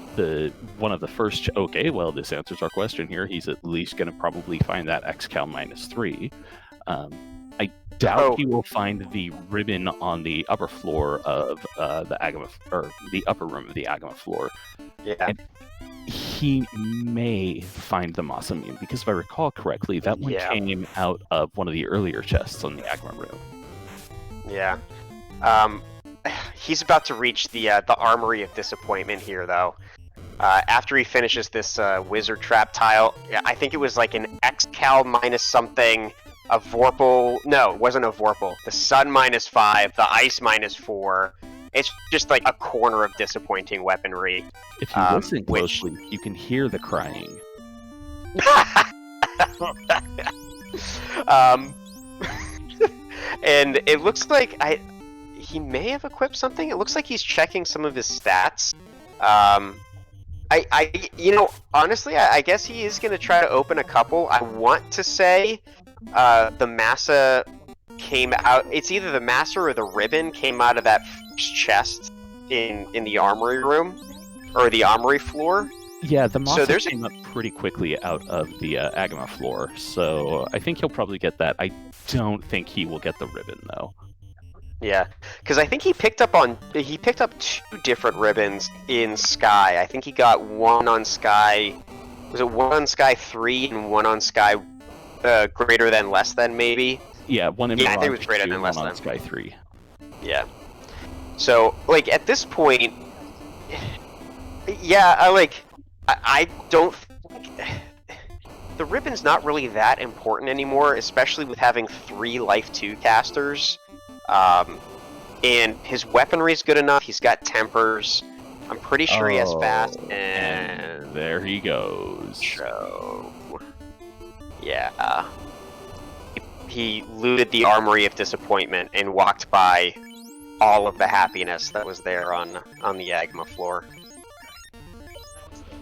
one of the first. Okay, well, this answers our question here. He's at least going to probably find that Xcal -3. I doubt he will find the ribbon on the upper floor of the Agama, or the upper room of the Agama floor. Yeah. And he may find the Masamune, because if I recall correctly, that one came out of one of the earlier chests on the Agama room. Yeah. He's about to reach the Armory of Disappointment here, though. After he finishes this Wizard Trap tile, I think it was like an Xcal -something, a Vorpal. No, it wasn't a Vorpal. The Sun -5, the Ice -4. It's just like a corner of disappointing weaponry. If you listen closely, you can hear the crying. And it looks like he may have equipped something. It looks like he's checking some of his stats. Honestly, I guess he is going to try to open a couple. I want to say the Massa came out. It's either the Massa or the ribbon came out of that first chest in the armory room, or the armory floor. Yeah, the Massa came up pretty quickly out of the Agama floor, so I think he'll probably get that. I don't think he will get the ribbon, though. Yeah, because I think he picked up 2 different ribbons in Sky. I think he got one on Sky. Was it one on Sky 3 and one on Sky greater than, less than, maybe? Yeah, one in I think it was greater than, less than. On Sky 3. Yeah. So, like, at this point, yeah, I don't think the ribbon's not really that important anymore, especially with having 3 Life 2 casters. And his weaponry is good enough. He's got tempers. I'm pretty sure he has fast, and there he goes. So, yeah. He looted the Armory of Disappointment and walked by all of the happiness that was there on the Agma floor.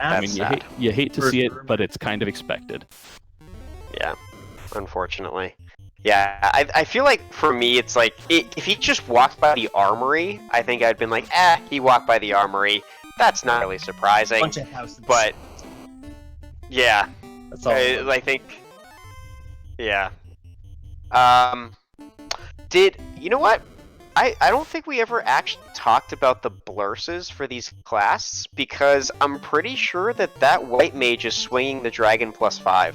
I mean, sad. you hate to see it, but it's kind of expected. Yeah, unfortunately. Yeah, I feel like for me, it's like, if he just walked by the Armory, I think I'd been like, he walked by the Armory. That's not really surprising. Bunch of houses. But, yeah. That's all. I think, yeah. You know what? I don't think we ever actually talked about the blurses for these classes, because I'm pretty sure that white mage is swinging the dragon +5.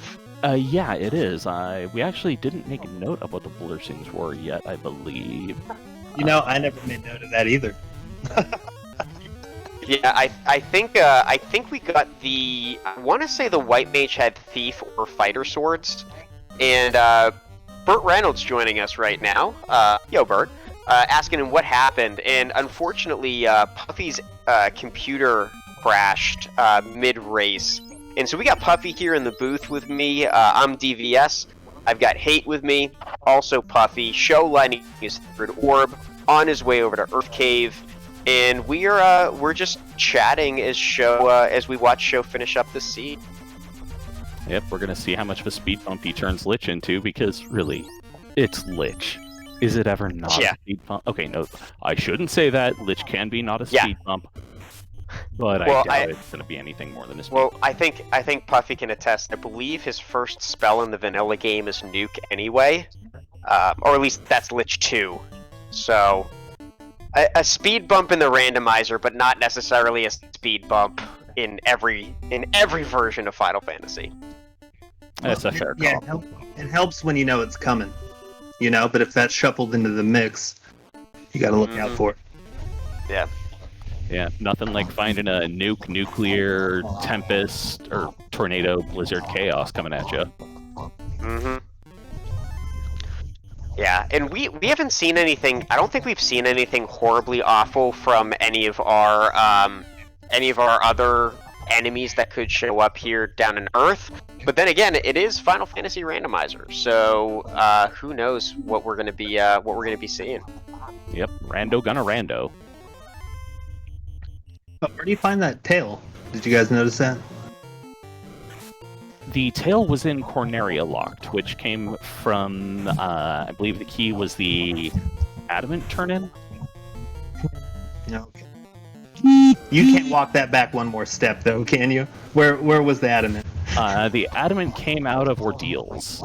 Yeah, it is. We actually didn't make a note of what the blursings were yet, I believe. You know, I never made note of that either. Yeah, I think we got I want to say the white mage had thief or fighter swords, and Burt Reynolds joining us right now. Yo, Burt. Asking him what happened, and unfortunately, Puffy's computer crashed mid-race. And so we got Puffy here in the booth with me. I'm DVS. I've got Hate with me, also Puffy. Sho lighting his third orb, on his way over to Earth Cave, and we're just chatting as we watch Sho finish up the seed. Yep, we're gonna see how much of a speed bump he turns Lich into, because really, it's Lich. Is it ever not a speed bump? Okay, no, I shouldn't say that. Lich can be not a speed bump, but I doubt it's going to be anything more than a speed bump. I think Puffy can attest. I believe his first spell in the vanilla game is Nuke anyway, or at least that's Lich 2. So, a speed bump in the randomizer, but not necessarily a speed bump in every version of Final Fantasy. That's a fair call. Yeah, it helps when you know it's coming. You know, but if that's shuffled into the mix, you gotta look out for it. Yeah. Yeah, nothing like finding a nuke, nuclear, tempest, or tornado, blizzard, chaos coming at you. Mm-hmm. Yeah, and we haven't seen anything. I don't think we've seen anything horribly awful from any of our other enemies that could show up here down in Earth. But then again, it is Final Fantasy Randomizer, so who knows what we're gonna be seeing. Yep, rando gonna rando. Oh, where do you find that tail? Did you guys notice that? The tail was in Corneria locked, which came from I believe the key was the adamant turn-in. No. You can't walk that back one more step, though, can you? Where was the adamant? The adamant came out of ordeals.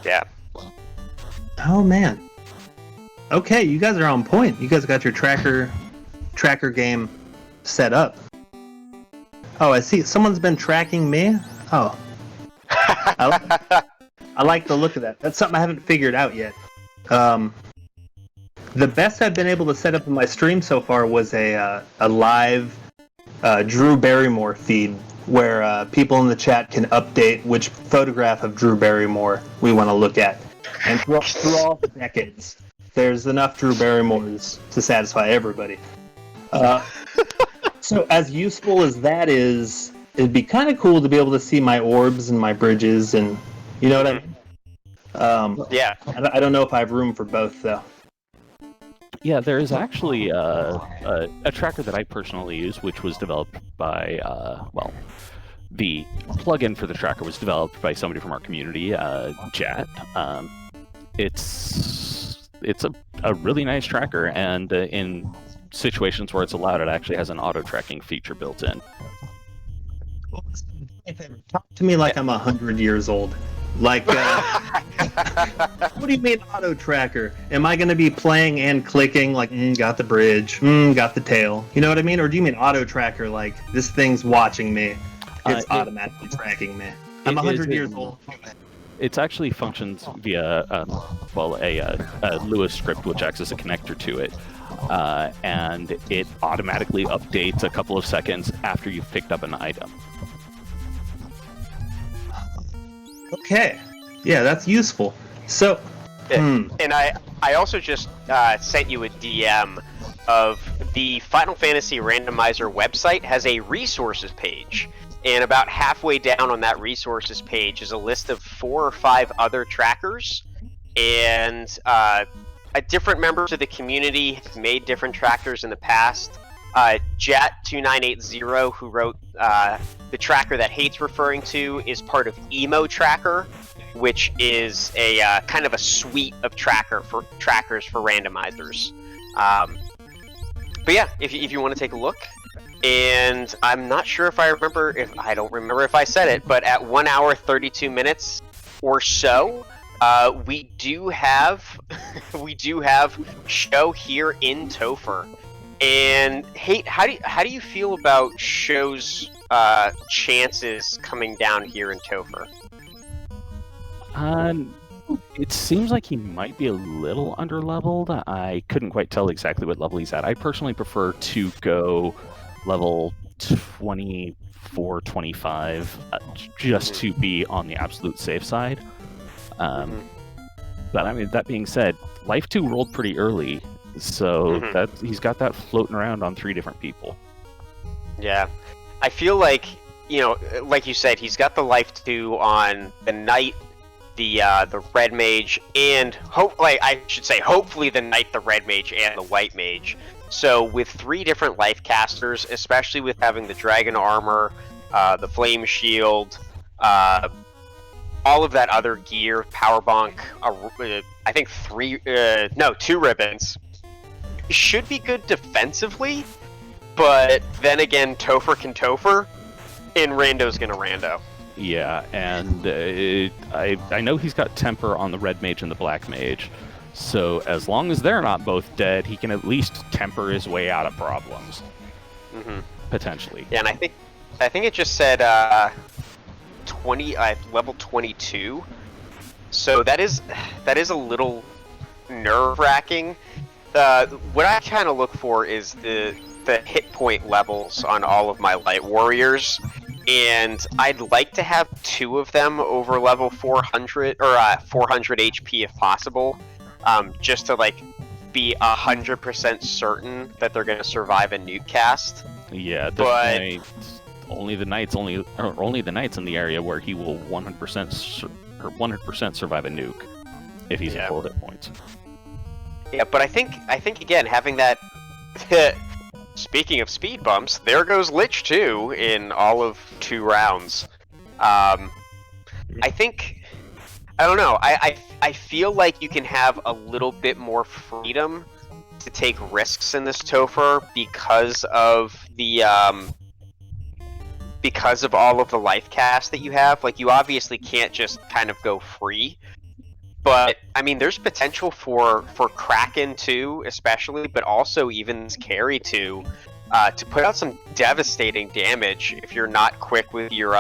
Yeah. Oh man. Okay, you guys are on point. You guys got your tracker game set up. Oh, I see. Someone's been tracking me. Oh. I like the look of that. That's something I haven't figured out yet. The best I've been able to set up in my stream so far was a live Drew Barrymore feed where people in the chat can update which photograph of Drew Barrymore we want to look at. And through all the decades, there's enough Drew Barrymores to satisfy everybody. So as useful as that is, it'd be kind of cool to be able to see my orbs and my bridges, and you know what I mean? Yeah. I don't know if I have room for both, though. Yeah, there is actually a tracker that I personally use, which was developed by, the plugin for the tracker was developed by somebody from our community, Jat. It's a really nice tracker, and in situations where it's allowed, it actually has an auto-tracking feature built in. Talk to me like I'm 100 years old. Like, what do you mean auto tracker? Am I going to be playing and clicking like, got the bridge, got the tail? You know what I mean? Or do you mean auto tracker like this thing's watching me? It's automatically tracking me. I'm 100 years old. It actually functions via a Lewis script, which acts as a connector to it, and it automatically updates a couple of seconds after you've picked up an item. Okay, yeah, that's useful. So, and I also just sent you a DM of the Final Fantasy Randomizer website has a resources page. And about halfway down on that resources page is a list of 4 or 5 other trackers. And different members of the community have made different trackers in the past. Jat2980, who wrote the tracker that Hate's referring to, is part of Emo Tracker, which is a kind of a suite of trackers for randomizers. But yeah, if you want to take a look. And I'm not sure if I don't remember if I said it, but at 1 hour 32 minutes or so, we do have Sho here in Topher. And Hate, how do you feel about Sho's chances coming down here in Topher? It seems like he might be a little underleveled. I couldn't quite tell exactly what level he's at. I personally prefer to go level 24, 25, just to be on the absolute safe side. But I mean, that being said, Life 2 rolled pretty early, so that he's got that floating around on 3 different people. Yeah, I feel like, like you said, he's got the Life 2 on the Knight, the Red Mage, and hopefully the Knight, the Red Mage, and the White Mage. So with 3 different life casters, especially with having the Dragon Armor, the Flame Shield, all of that other gear, Power Bonk, I think 2 ribbons, should be good defensively, but then again, Topher can Topher, and Rando's gonna Rando. Yeah, and I know he's got Temper on the Red Mage and the Black Mage, so as long as they're not both dead, he can at least temper his way out of problems. Potentially. Yeah, and I think it just said level 22, so that is a little nerve-wracking. What I kind of look for is the hit point levels on all of my Light Warriors, and I'd like to have 2 of them over level 400 or 400 HP if possible, just to be 100% certain that they're going to survive a nuke cast. Yeah, but only the Knights in the area where he will 100% survive a nuke if he's at full hit points. Yeah, but I think again, having that. Speaking of speed bumps, there goes Lich 2 in all of 2 rounds. I don't know. I feel like you can have a little bit more freedom to take risks in this Topher because of all of the life cast that you have. Like, you obviously can't just kind of go free. But, I mean, there's potential for Kraken 2, especially, but also even this Carry 2, to put out some devastating damage if you're not quick with your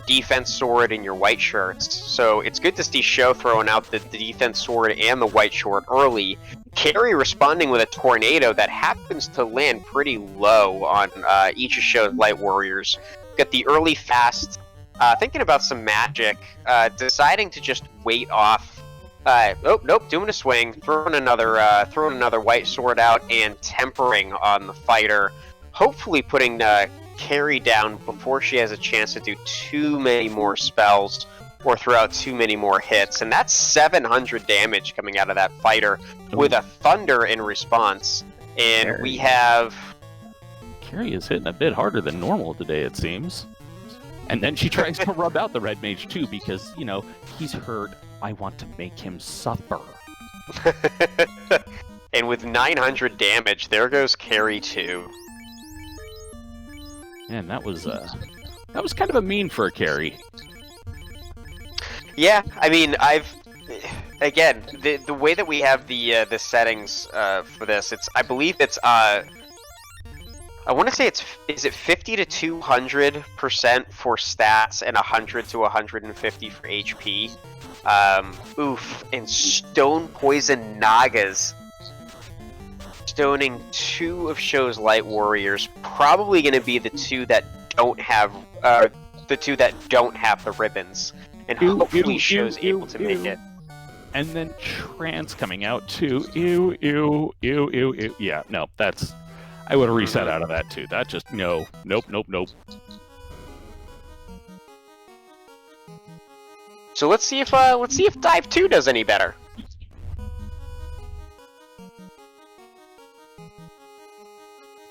defense sword and your white shirts. So it's good to see Sho throwing out the defense sword and the white short early. Carry responding with a tornado that happens to land pretty low on each of Sho's Light Warriors. Got the early fast, thinking about some magic, deciding to just wait off. Doing a swing, throwing another white sword out, and tempering on the fighter. Hopefully putting Carry down before she has a chance to do too many more spells or throw out too many more hits. And that's 700 damage coming out of that fighter with a Thunder in response. And we have... Carry is hitting a bit harder than normal today, it seems. And then she tries to rub out the Red Mage too because, he's hurt. I want to make him suffer. And with 900 damage, there goes Carry 2. Man, that was kind of a mean for a Carry. Yeah, I mean, again, the way that we have the settings for this, I believe it's I want to say is it 50 to 200% for stats and 100 to 150 for HP. And Stone Poison Nagas. Stoning 2 of Sho's Light Warriors. Probably going to be the 2 that don't have the ribbons. And hopefully Sho's able to make it. And then Trance coming out too. Yeah, no, that's... I would have reset out of that too. That just nope. So let's see if dive 2 does any better.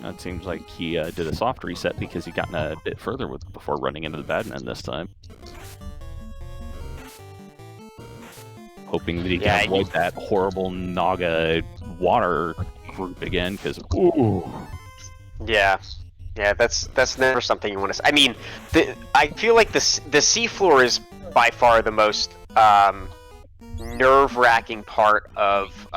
It seems like he did a soft reset because he got a bit further before running into the bad end this time. Hoping that he can avoid that horrible Naga water group again, because yeah, that's never something you want to. I mean, I feel like the seafloor is by far the most nerve-wracking part of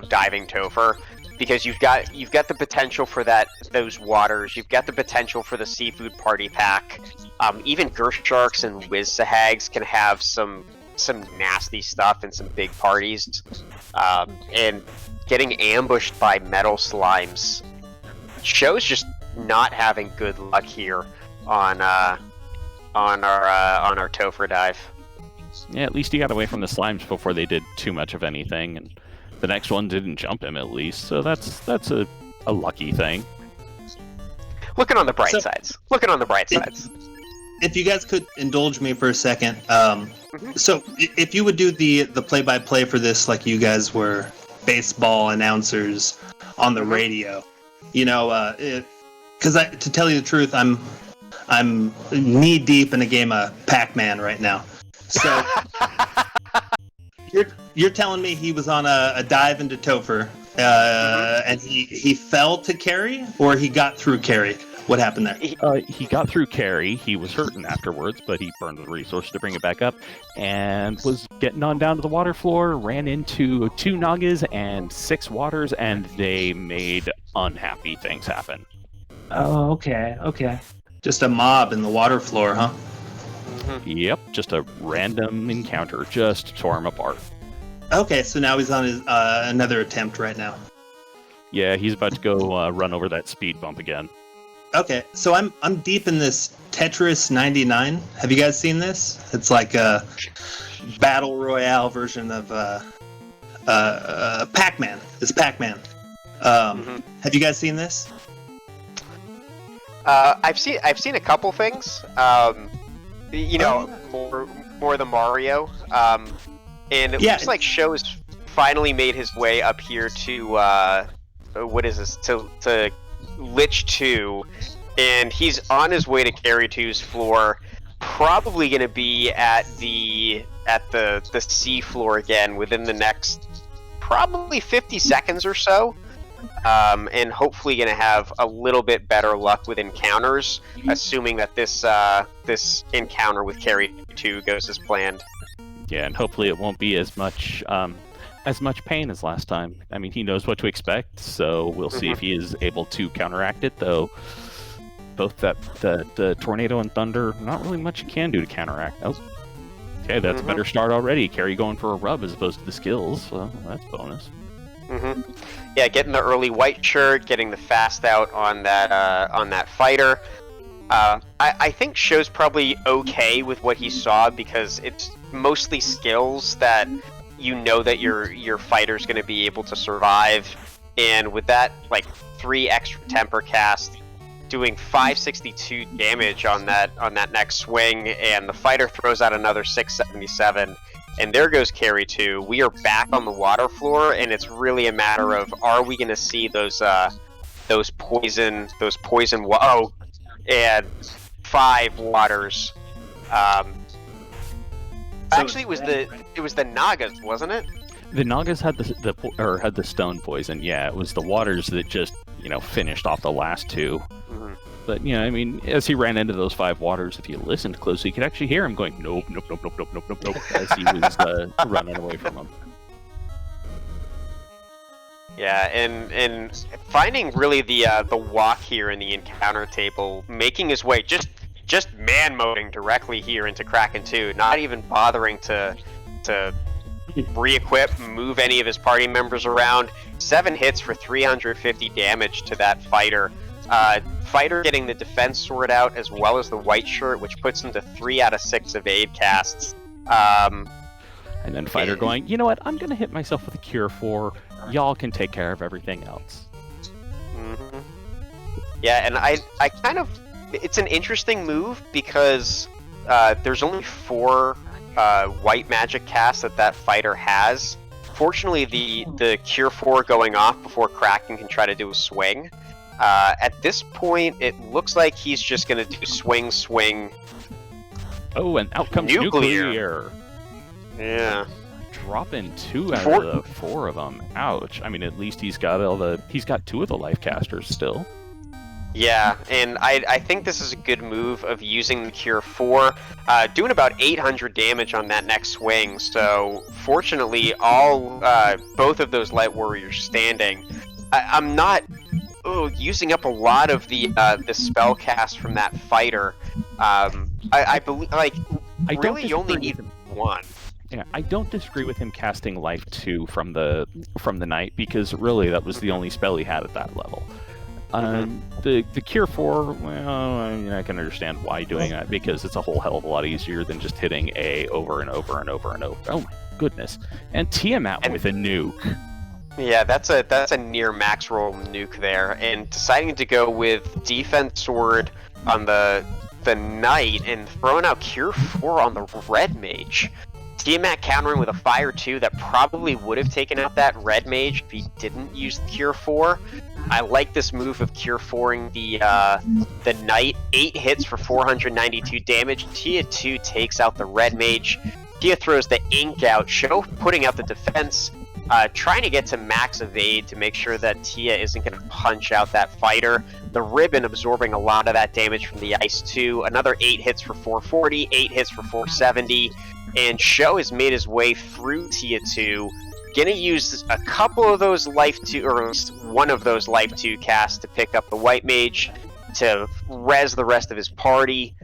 diving Topher, because you've got the potential for those waters, you've got the potential for the seafood party pack. Even Girth Sharks and Wizzahags can have some nasty stuff and some big parties. And getting ambushed by metal slimes. Sho's just not having good luck here on our Topher dive. Yeah, at least he got away from the slimes before they did too much of anything, and the next one didn't jump him at least, so that's a lucky thing. Looking on the bright sides. Looking on the bright sides. If you guys could indulge me for a second, so if you would do the play-by-play for this, like you guys were baseball announcers on the radio, you know, because to tell you the truth, I'm knee deep in a game of Pac-Man right now. So you're telling me he was on a dive into Topher, and he fell to carry, or he got through carry? What happened there? He got through carry. He was hurting afterwards, but he burned the resource to bring it back up, and was getting on down to the water floor, ran into 2 Nagas and 6 waters, and they made unhappy things happen. Oh, okay. Just a mob in the water floor, huh? Yep, just a random encounter, just tore him apart. Okay, so now he's on his another attempt right now. Yeah, he's about to go run over that speed bump again. Okay, so I'm deep in this Tetris 99. Have you guys seen this? It's like a battle royale version of Pac-Man. It's Pac-Man. Have you guys seen this? I've seen a couple things. You know, more the Mario. And it looks like Sho has finally made his way up here to what is this? To Lich 2, and he's on his way to Carry 2's floor. Probably going to be at the sea floor again within the next probably 50 seconds or so. And hopefully going to have a little bit better luck with encounters, assuming that this encounter with Carry 2 goes as planned. Yeah, and hopefully it won't be as much pain as last time. I mean, he knows what to expect, so we'll see if he is able to counteract it, though both the tornado and thunder, not really much you can do to counteract. Oh, okay, that's a better start already. Carry going for a rub as opposed to the skills, so that's bonus. Yeah, getting the early white shirt, getting the fast out on that fighter. I think Sho's probably okay with what he saw, because it's mostly skills that you know that your fighter's going to be able to survive, and with that, like 3 extra temper cast, doing 562 damage on that next swing, and the fighter throws out another 677, and there goes Carry 2. We are back on the water floor, and it's really a matter of, are we going to see those poison and 5 waters. Actually, it was the Nagas, wasn't it? The Nagas had the stone poison. Yeah, it was the waters that just finished off the last 2. But I mean, as he ran into those 5 waters, if you listened closely, you could actually hear him going nope, nope, nope, nope, nope, nope, nope, nope, as he was running away from him. Yeah, and finding really the walk here in the encounter table, making his way just man-moding directly here into Kraken 2, not even bothering to re-equip, move any of his party members around. 7 hits for 350 damage to that fighter. Fighter getting the defense sword out as well as the white shirt, which puts him to 3 out of 6 evade casts. And then Fighter going, you know what, I'm going to hit myself with a Cure 4. Y'all can take care of everything else. Mm-hmm. Yeah, and I kind of... It's an interesting move because there's only 4 white magic casts that Fighter has. Fortunately, the Cure 4 going off before Kraken can try to do a swing. At this point, it looks like he's just going to do swing, swing. Oh, and out comes Nuclear. Yeah. Dropping 2 out of the 4 of them. Ouch. I mean, at least he's got 2 of the life casters still. Yeah, and I think this is a good move of using the Cure 4, doing about 800 damage on that next swing. So fortunately, both of those Light Warriors standing. I'm not using up a lot of the spell cast from that Fighter. I believe really you only need 1. Yeah, I don't disagree with him casting Life 2 from the Knight, because really that was the only spell he had at that level. The Cure 4, well, I mean, I can understand why doing that, because it's a whole hell of a lot easier than just hitting A over and over and over and over. Oh my goodness. And Tiamat with a nuke. Yeah, that's a near max roll nuke there, and deciding to go with Defense Sword on the Knight and throwing out Cure 4 on the Red Mage. Tiamat countering with a Fire 2 that probably would have taken out that Red Mage if he didn't use the Cure 4. I like this move of Cure 4ing the Knight. 8 hits for 492 damage. Tia 2 takes out the Red Mage. Tia throws the Ink out. Sho putting out the defense. Trying to get to max evade to make sure that Tia isn't going to punch out that Fighter. The Ribbon absorbing a lot of that damage from the Ice 2. Another 8 hits for 440, 8 hits for 470. And Sho has made his way through Tia 2. Gonna use a couple of those Life 2, or at least one of those Life 2 casts to pick up the White Mage, to res the rest of his party.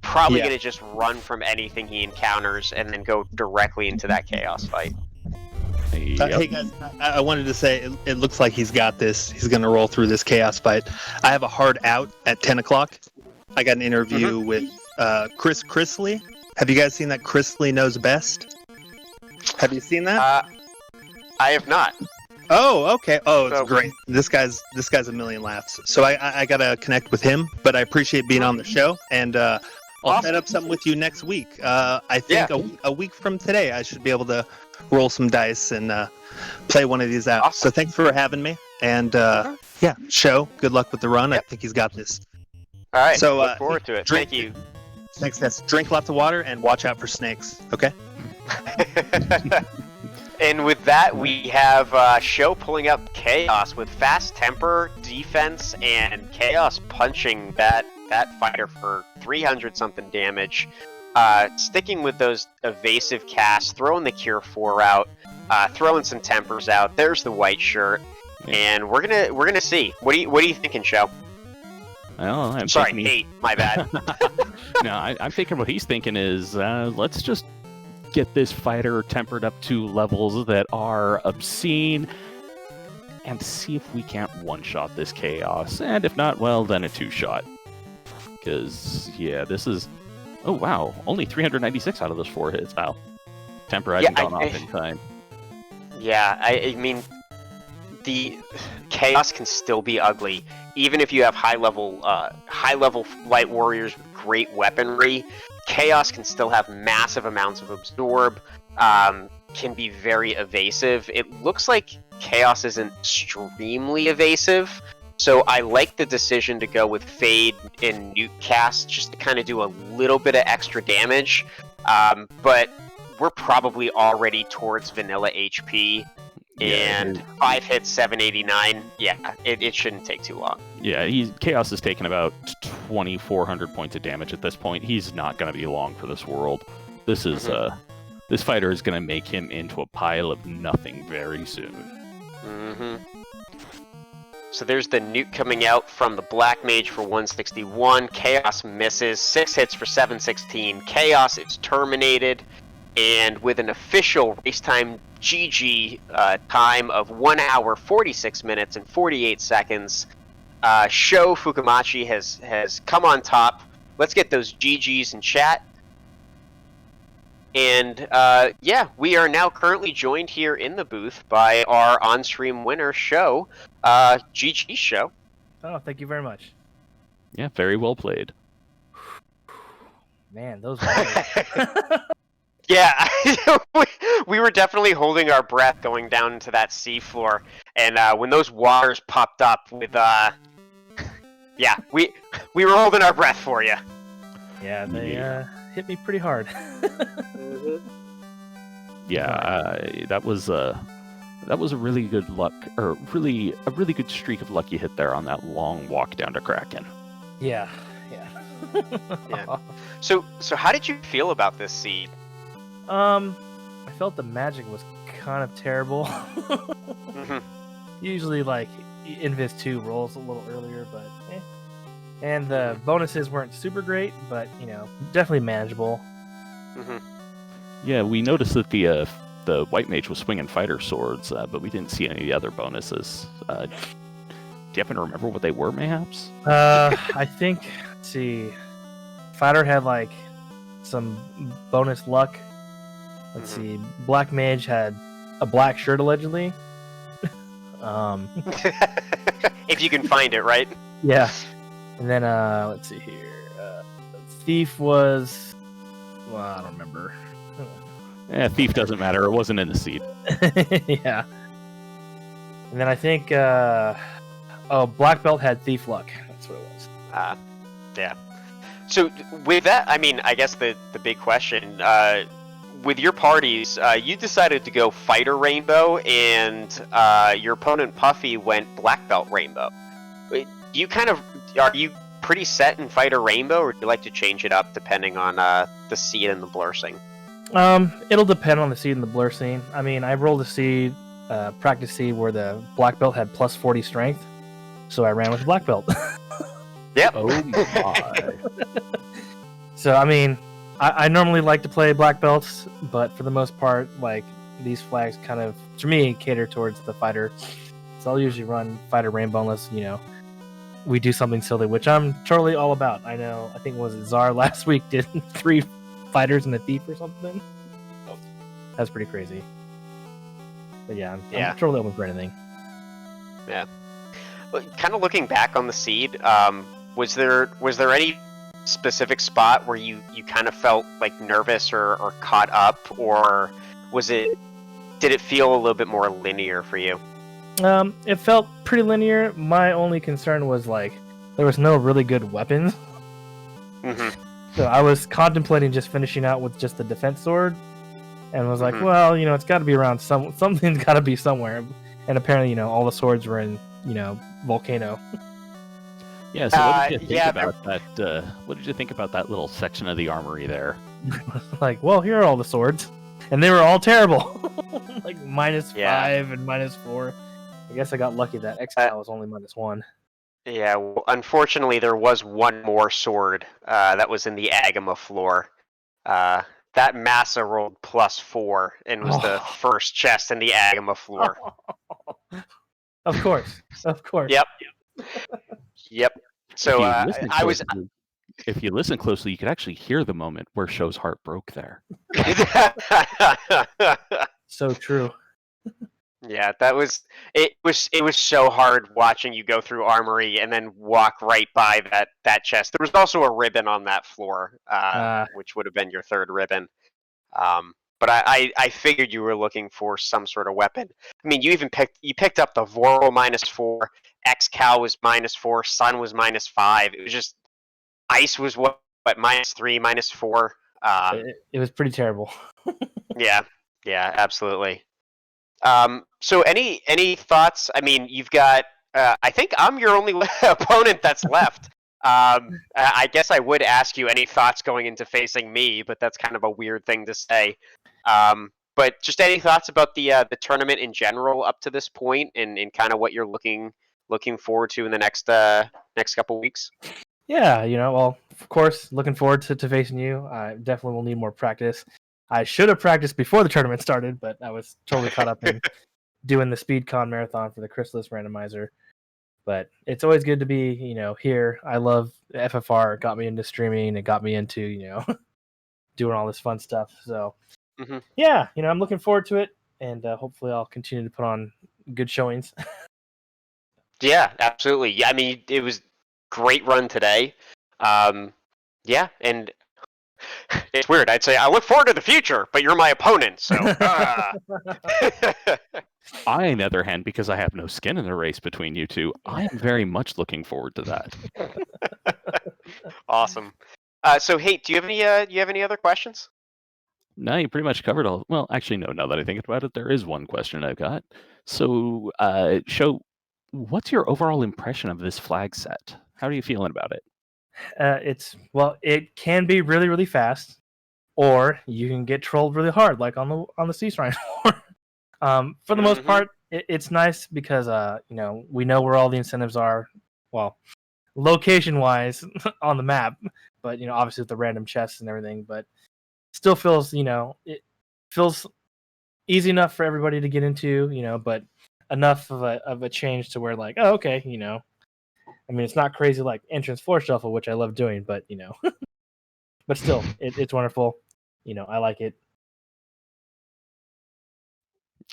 Probably gonna just run from anything he encounters and then go directly into that Chaos fight. Hey guys, I wanted to say it looks like he's got this. He's going to roll through this Chaos fight. I have a hard out at 10 o'clock. I got an interview with Chris Chrisley. Have you guys seen that Chrisley Knows Best? Have you seen that? I have not. Oh, okay. Oh, it's great. This guy's a million laughs. So I got to connect with him, but I appreciate being on the show, and I'll set up something with you next week. I think a week from today I should be able to roll some dice and play one of these out. Awesome. So thanks for having me. And Sho, good luck with the run. Yep. I think he's got this. All right. So look forward to it. Thank you. Thanks, guys. Drink lots of water and watch out for snakes. Okay. And with that, we have Sho pulling up Chaos with fast temper, defense, and Chaos punching that Fighter for 300 something damage. Sticking with those evasive casts, throwing the Cure 4 out, throwing some tempers out. There's the white shirt, and we're gonna see. What are you thinking, Sho? Well, I'm sorry, thinking 8. My bad. No, I'm thinking what he's thinking is let's just get this Fighter tempered up to levels that are obscene, and see if we can't one-shot this Chaos. And if not, well, then a 2-shot. Because this is. Oh wow, only 396 out of those 4 hits. Wow. Temper hasn't gone off in time. Yeah, I mean, the Chaos can still be ugly. Even if you have high level Light Warriors with great weaponry, Chaos can still have massive amounts of absorb, can be very evasive. It looks like Chaos isn't extremely evasive, so I like the decision to go with Fade and Nuke cast just to kind of do a little bit of extra damage. But we're probably already towards vanilla HP, and 5 hits, 789. Yeah, it shouldn't take too long. Yeah, Chaos has taken about 2,400 points of damage at this point. He's not going to be long for this world. This is this Fighter is going to make him into a pile of nothing very soon. So there's the nuke coming out from the Black Mage for 161. Chaos misses. 6 hits for 716. Chaos is terminated. And with an official race time GG time of 1 hour, 46 minutes, and 48 seconds, ShoFukomachi has come on top. Let's get those GGs in chat. And yeah, we are now currently joined here in the booth by our on-stream winner, Sho, GG Sho. Oh, thank you very much. Yeah, very well played. Man, those waters. Yeah, we were definitely holding our breath going down into that seafloor, and when those waters popped up with, yeah, we were holding our breath for you. Yeah, they hit me pretty hard. Yeah, that was a really good luck, or really a really good streak of luck you hit there on that long walk down to Kraken. Yeah. Yeah. So how did you feel about this seed? I felt the magic was kind of terrible. Usually, like, Invis 2 rolls a little earlier, but eh. And the bonuses weren't super great, but, you know, definitely manageable. Yeah, we noticed that the white mage was swinging fighter swords, but we didn't see any of the other bonuses. Do you happen to remember what they were, mayhaps? I think, let's see, fighter had, like, some bonus luck. Let's see, black mage had a black shirt, allegedly. If you can find it, right? Yeah. And then, let's see here. Thief was... Well, I don't remember. Yeah, thief doesn't matter. It wasn't in the seed. Yeah. And then I think, black belt had thief luck. That's what it was. Yeah. So with that, I mean, I guess the big question, with your parties, you decided to go fighter rainbow, and your opponent Puffy went black belt rainbow. Are you pretty set in fighter rainbow, or do you like to change it up depending on the seed and the blur scene? It'll depend on the seed and the blur scene. I mean, I rolled a seed, practice seed where the black belt had plus 40 strength, so I ran with the black belt. Yep. Oh my. So, I mean, I normally like to play black belts, but for the most part, like, these flags kind of, to me, cater towards the fighter. So I'll usually run fighter rainbow unless, you know, we do something silly, which I'm totally all about. I know, I think, was it Czar last week did 3 fighters and a thief or something? That's pretty crazy. But yeah, I'm totally open for anything. Yeah. Kind of looking back on the seed, was there any specific spot where you kind of felt like nervous or caught up, or did it feel a little bit more linear for you? It felt pretty linear. My only concern was, like, there was no really good weapons. So I was contemplating just finishing out with just the defense sword, and was like, well, you know, it's got to be around something's got to be somewhere. And apparently, you know, all the swords were in, you know, Volcano. Yeah, so what did you think about that? What did you think about that little section of the armory there? Like, well, here are all the swords, and they were all terrible. Like -5 and -4. I guess I got lucky that X-Cal was only -1. Yeah, well, unfortunately, there was one more sword that was in the Agama floor. That Massa rolled +4 and was the first chest in the Agama floor. Of course. Yep. So if you listen closely, you could actually hear the moment where Sho's heart broke there. So true. Yeah, it was so hard watching you go through armory and then walk right by that chest. There was also a ribbon on that floor, which would have been your third ribbon. But I figured you were looking for some sort of weapon. I mean, you picked up the Voro -4, X-Cal was -4, Sun was -5. It was just Ice was what -3, -4. It was pretty terrible. Yeah, absolutely. So any thoughts? I mean, you've got. I think I'm your only opponent that's left. I guess I would ask you any thoughts going into facing me, but that's kind of a weird thing to say. But just any thoughts about the tournament in general up to this point, and kind of what you're looking forward to in the next couple weeks? Yeah, you know, well, of course, looking forward to facing you. I definitely will need more practice. I should have practiced before the tournament started, but I was totally caught up in doing the SpeedCon marathon for the Chrysalis Randomizer. But it's always good to be, you know, here. I love FFR. It got me into streaming. It got me into, you know, doing all this fun stuff. So Mm-hmm. yeah, I'm looking forward to it, and hopefully I'll continue to put on good showings. Yeah, absolutely. Yeah, I mean, it was great run today. Yeah, and it's weird. I'd say I look forward to the future, but you're my opponent, so. I, on the other hand, because I have no skin in the race between you two, I am very much looking forward to that. Awesome. So, hey, do you have any other questions? No, you pretty much covered all. Well, actually, no. Now that I think about it, there is one question I've got. So, what's your overall impression of this flag set? How are you feeling about it? It can be really, really fast, or you can get trolled really hard, like on the Sea Shrine. For the most part, it's nice because we know where all the incentives are. Well, location wise on the map, but obviously with the random chests and everything, but still feels it feels easy enough for everybody to get into, but enough of a change to where like, oh, okay, I mean, it's not crazy like entrance floor shuffle, which I love doing, but but still, it's wonderful. I like it.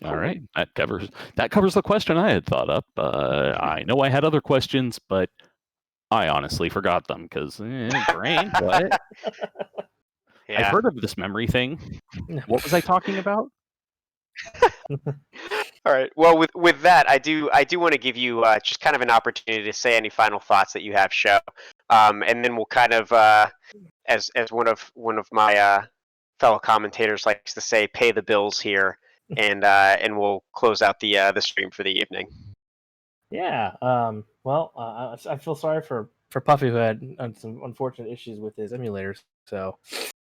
All right, that covers the question I had thought up. I know I had other questions, but I honestly forgot them because brain. What? Yeah. I've heard of this memory thing. What was I talking about? All right. Well, with that, I do want to give you just kind of an opportunity to say any final thoughts that you have, Show, and then we'll kind of, as one of my fellow commentators likes to say, pay the bills here, and we'll close out the stream for the evening. Yeah. Well, I feel sorry for Puffy, who had some unfortunate issues with his emulators.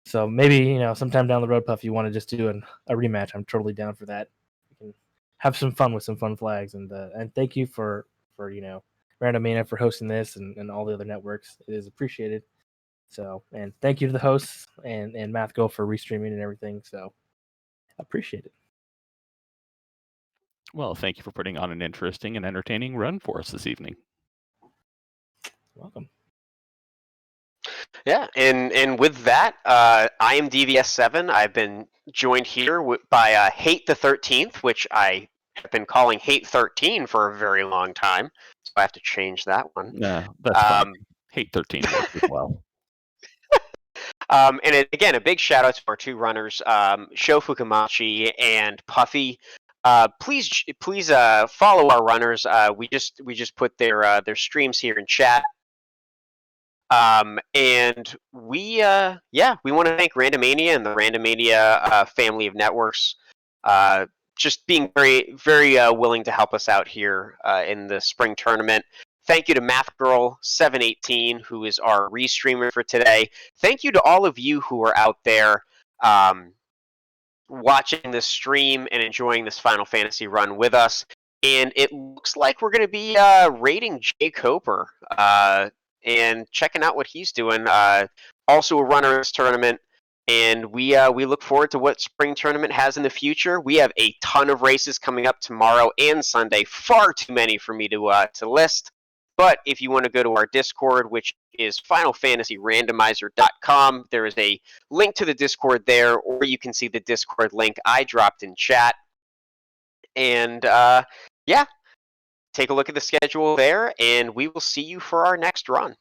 So maybe sometime down the road, Puffy, you want to just do a rematch. I'm totally down for that. We can have some fun with some fun flags, and thank you for Randomania for hosting this and all the other networks. It is appreciated. So, and thank you to the hosts and MathGo for restreaming and everything. So, appreciate it. Well, thank you for putting on an interesting and entertaining run for us this evening. Welcome. Yeah, and with that, I am DVS7. I've been joined here by Hate the 13th, which I have been calling Hate 13 for a very long time, so I have to change that one. No, that's fine. Hate 13 works as well. Again, a big shout out to our two runners, ShoFukomachi and Puffy. Please follow our runners. We just put their streams here in chat. And we want to thank Randomania and the Randomania family of networks, just being very, very willing to help us out here in the spring tournament. Thank you to MathGirl718, who is our restreamer for today. Thank you to all of you who are out there watching this stream and enjoying this Final Fantasy run with us. And it looks like we're going to be rating Jay Coper and checking out what he's doing. Also a runner in this tournament. And we look forward to what spring tournament has in the future. We have a ton of races coming up tomorrow and Sunday. Far too many for me to list. But if you want to go to our Discord, which is FinalFantasyRandomizer.com, there is a link to the Discord there, or you can see the Discord link I dropped in chat. And take a look at the schedule there, and we will see you for our next run.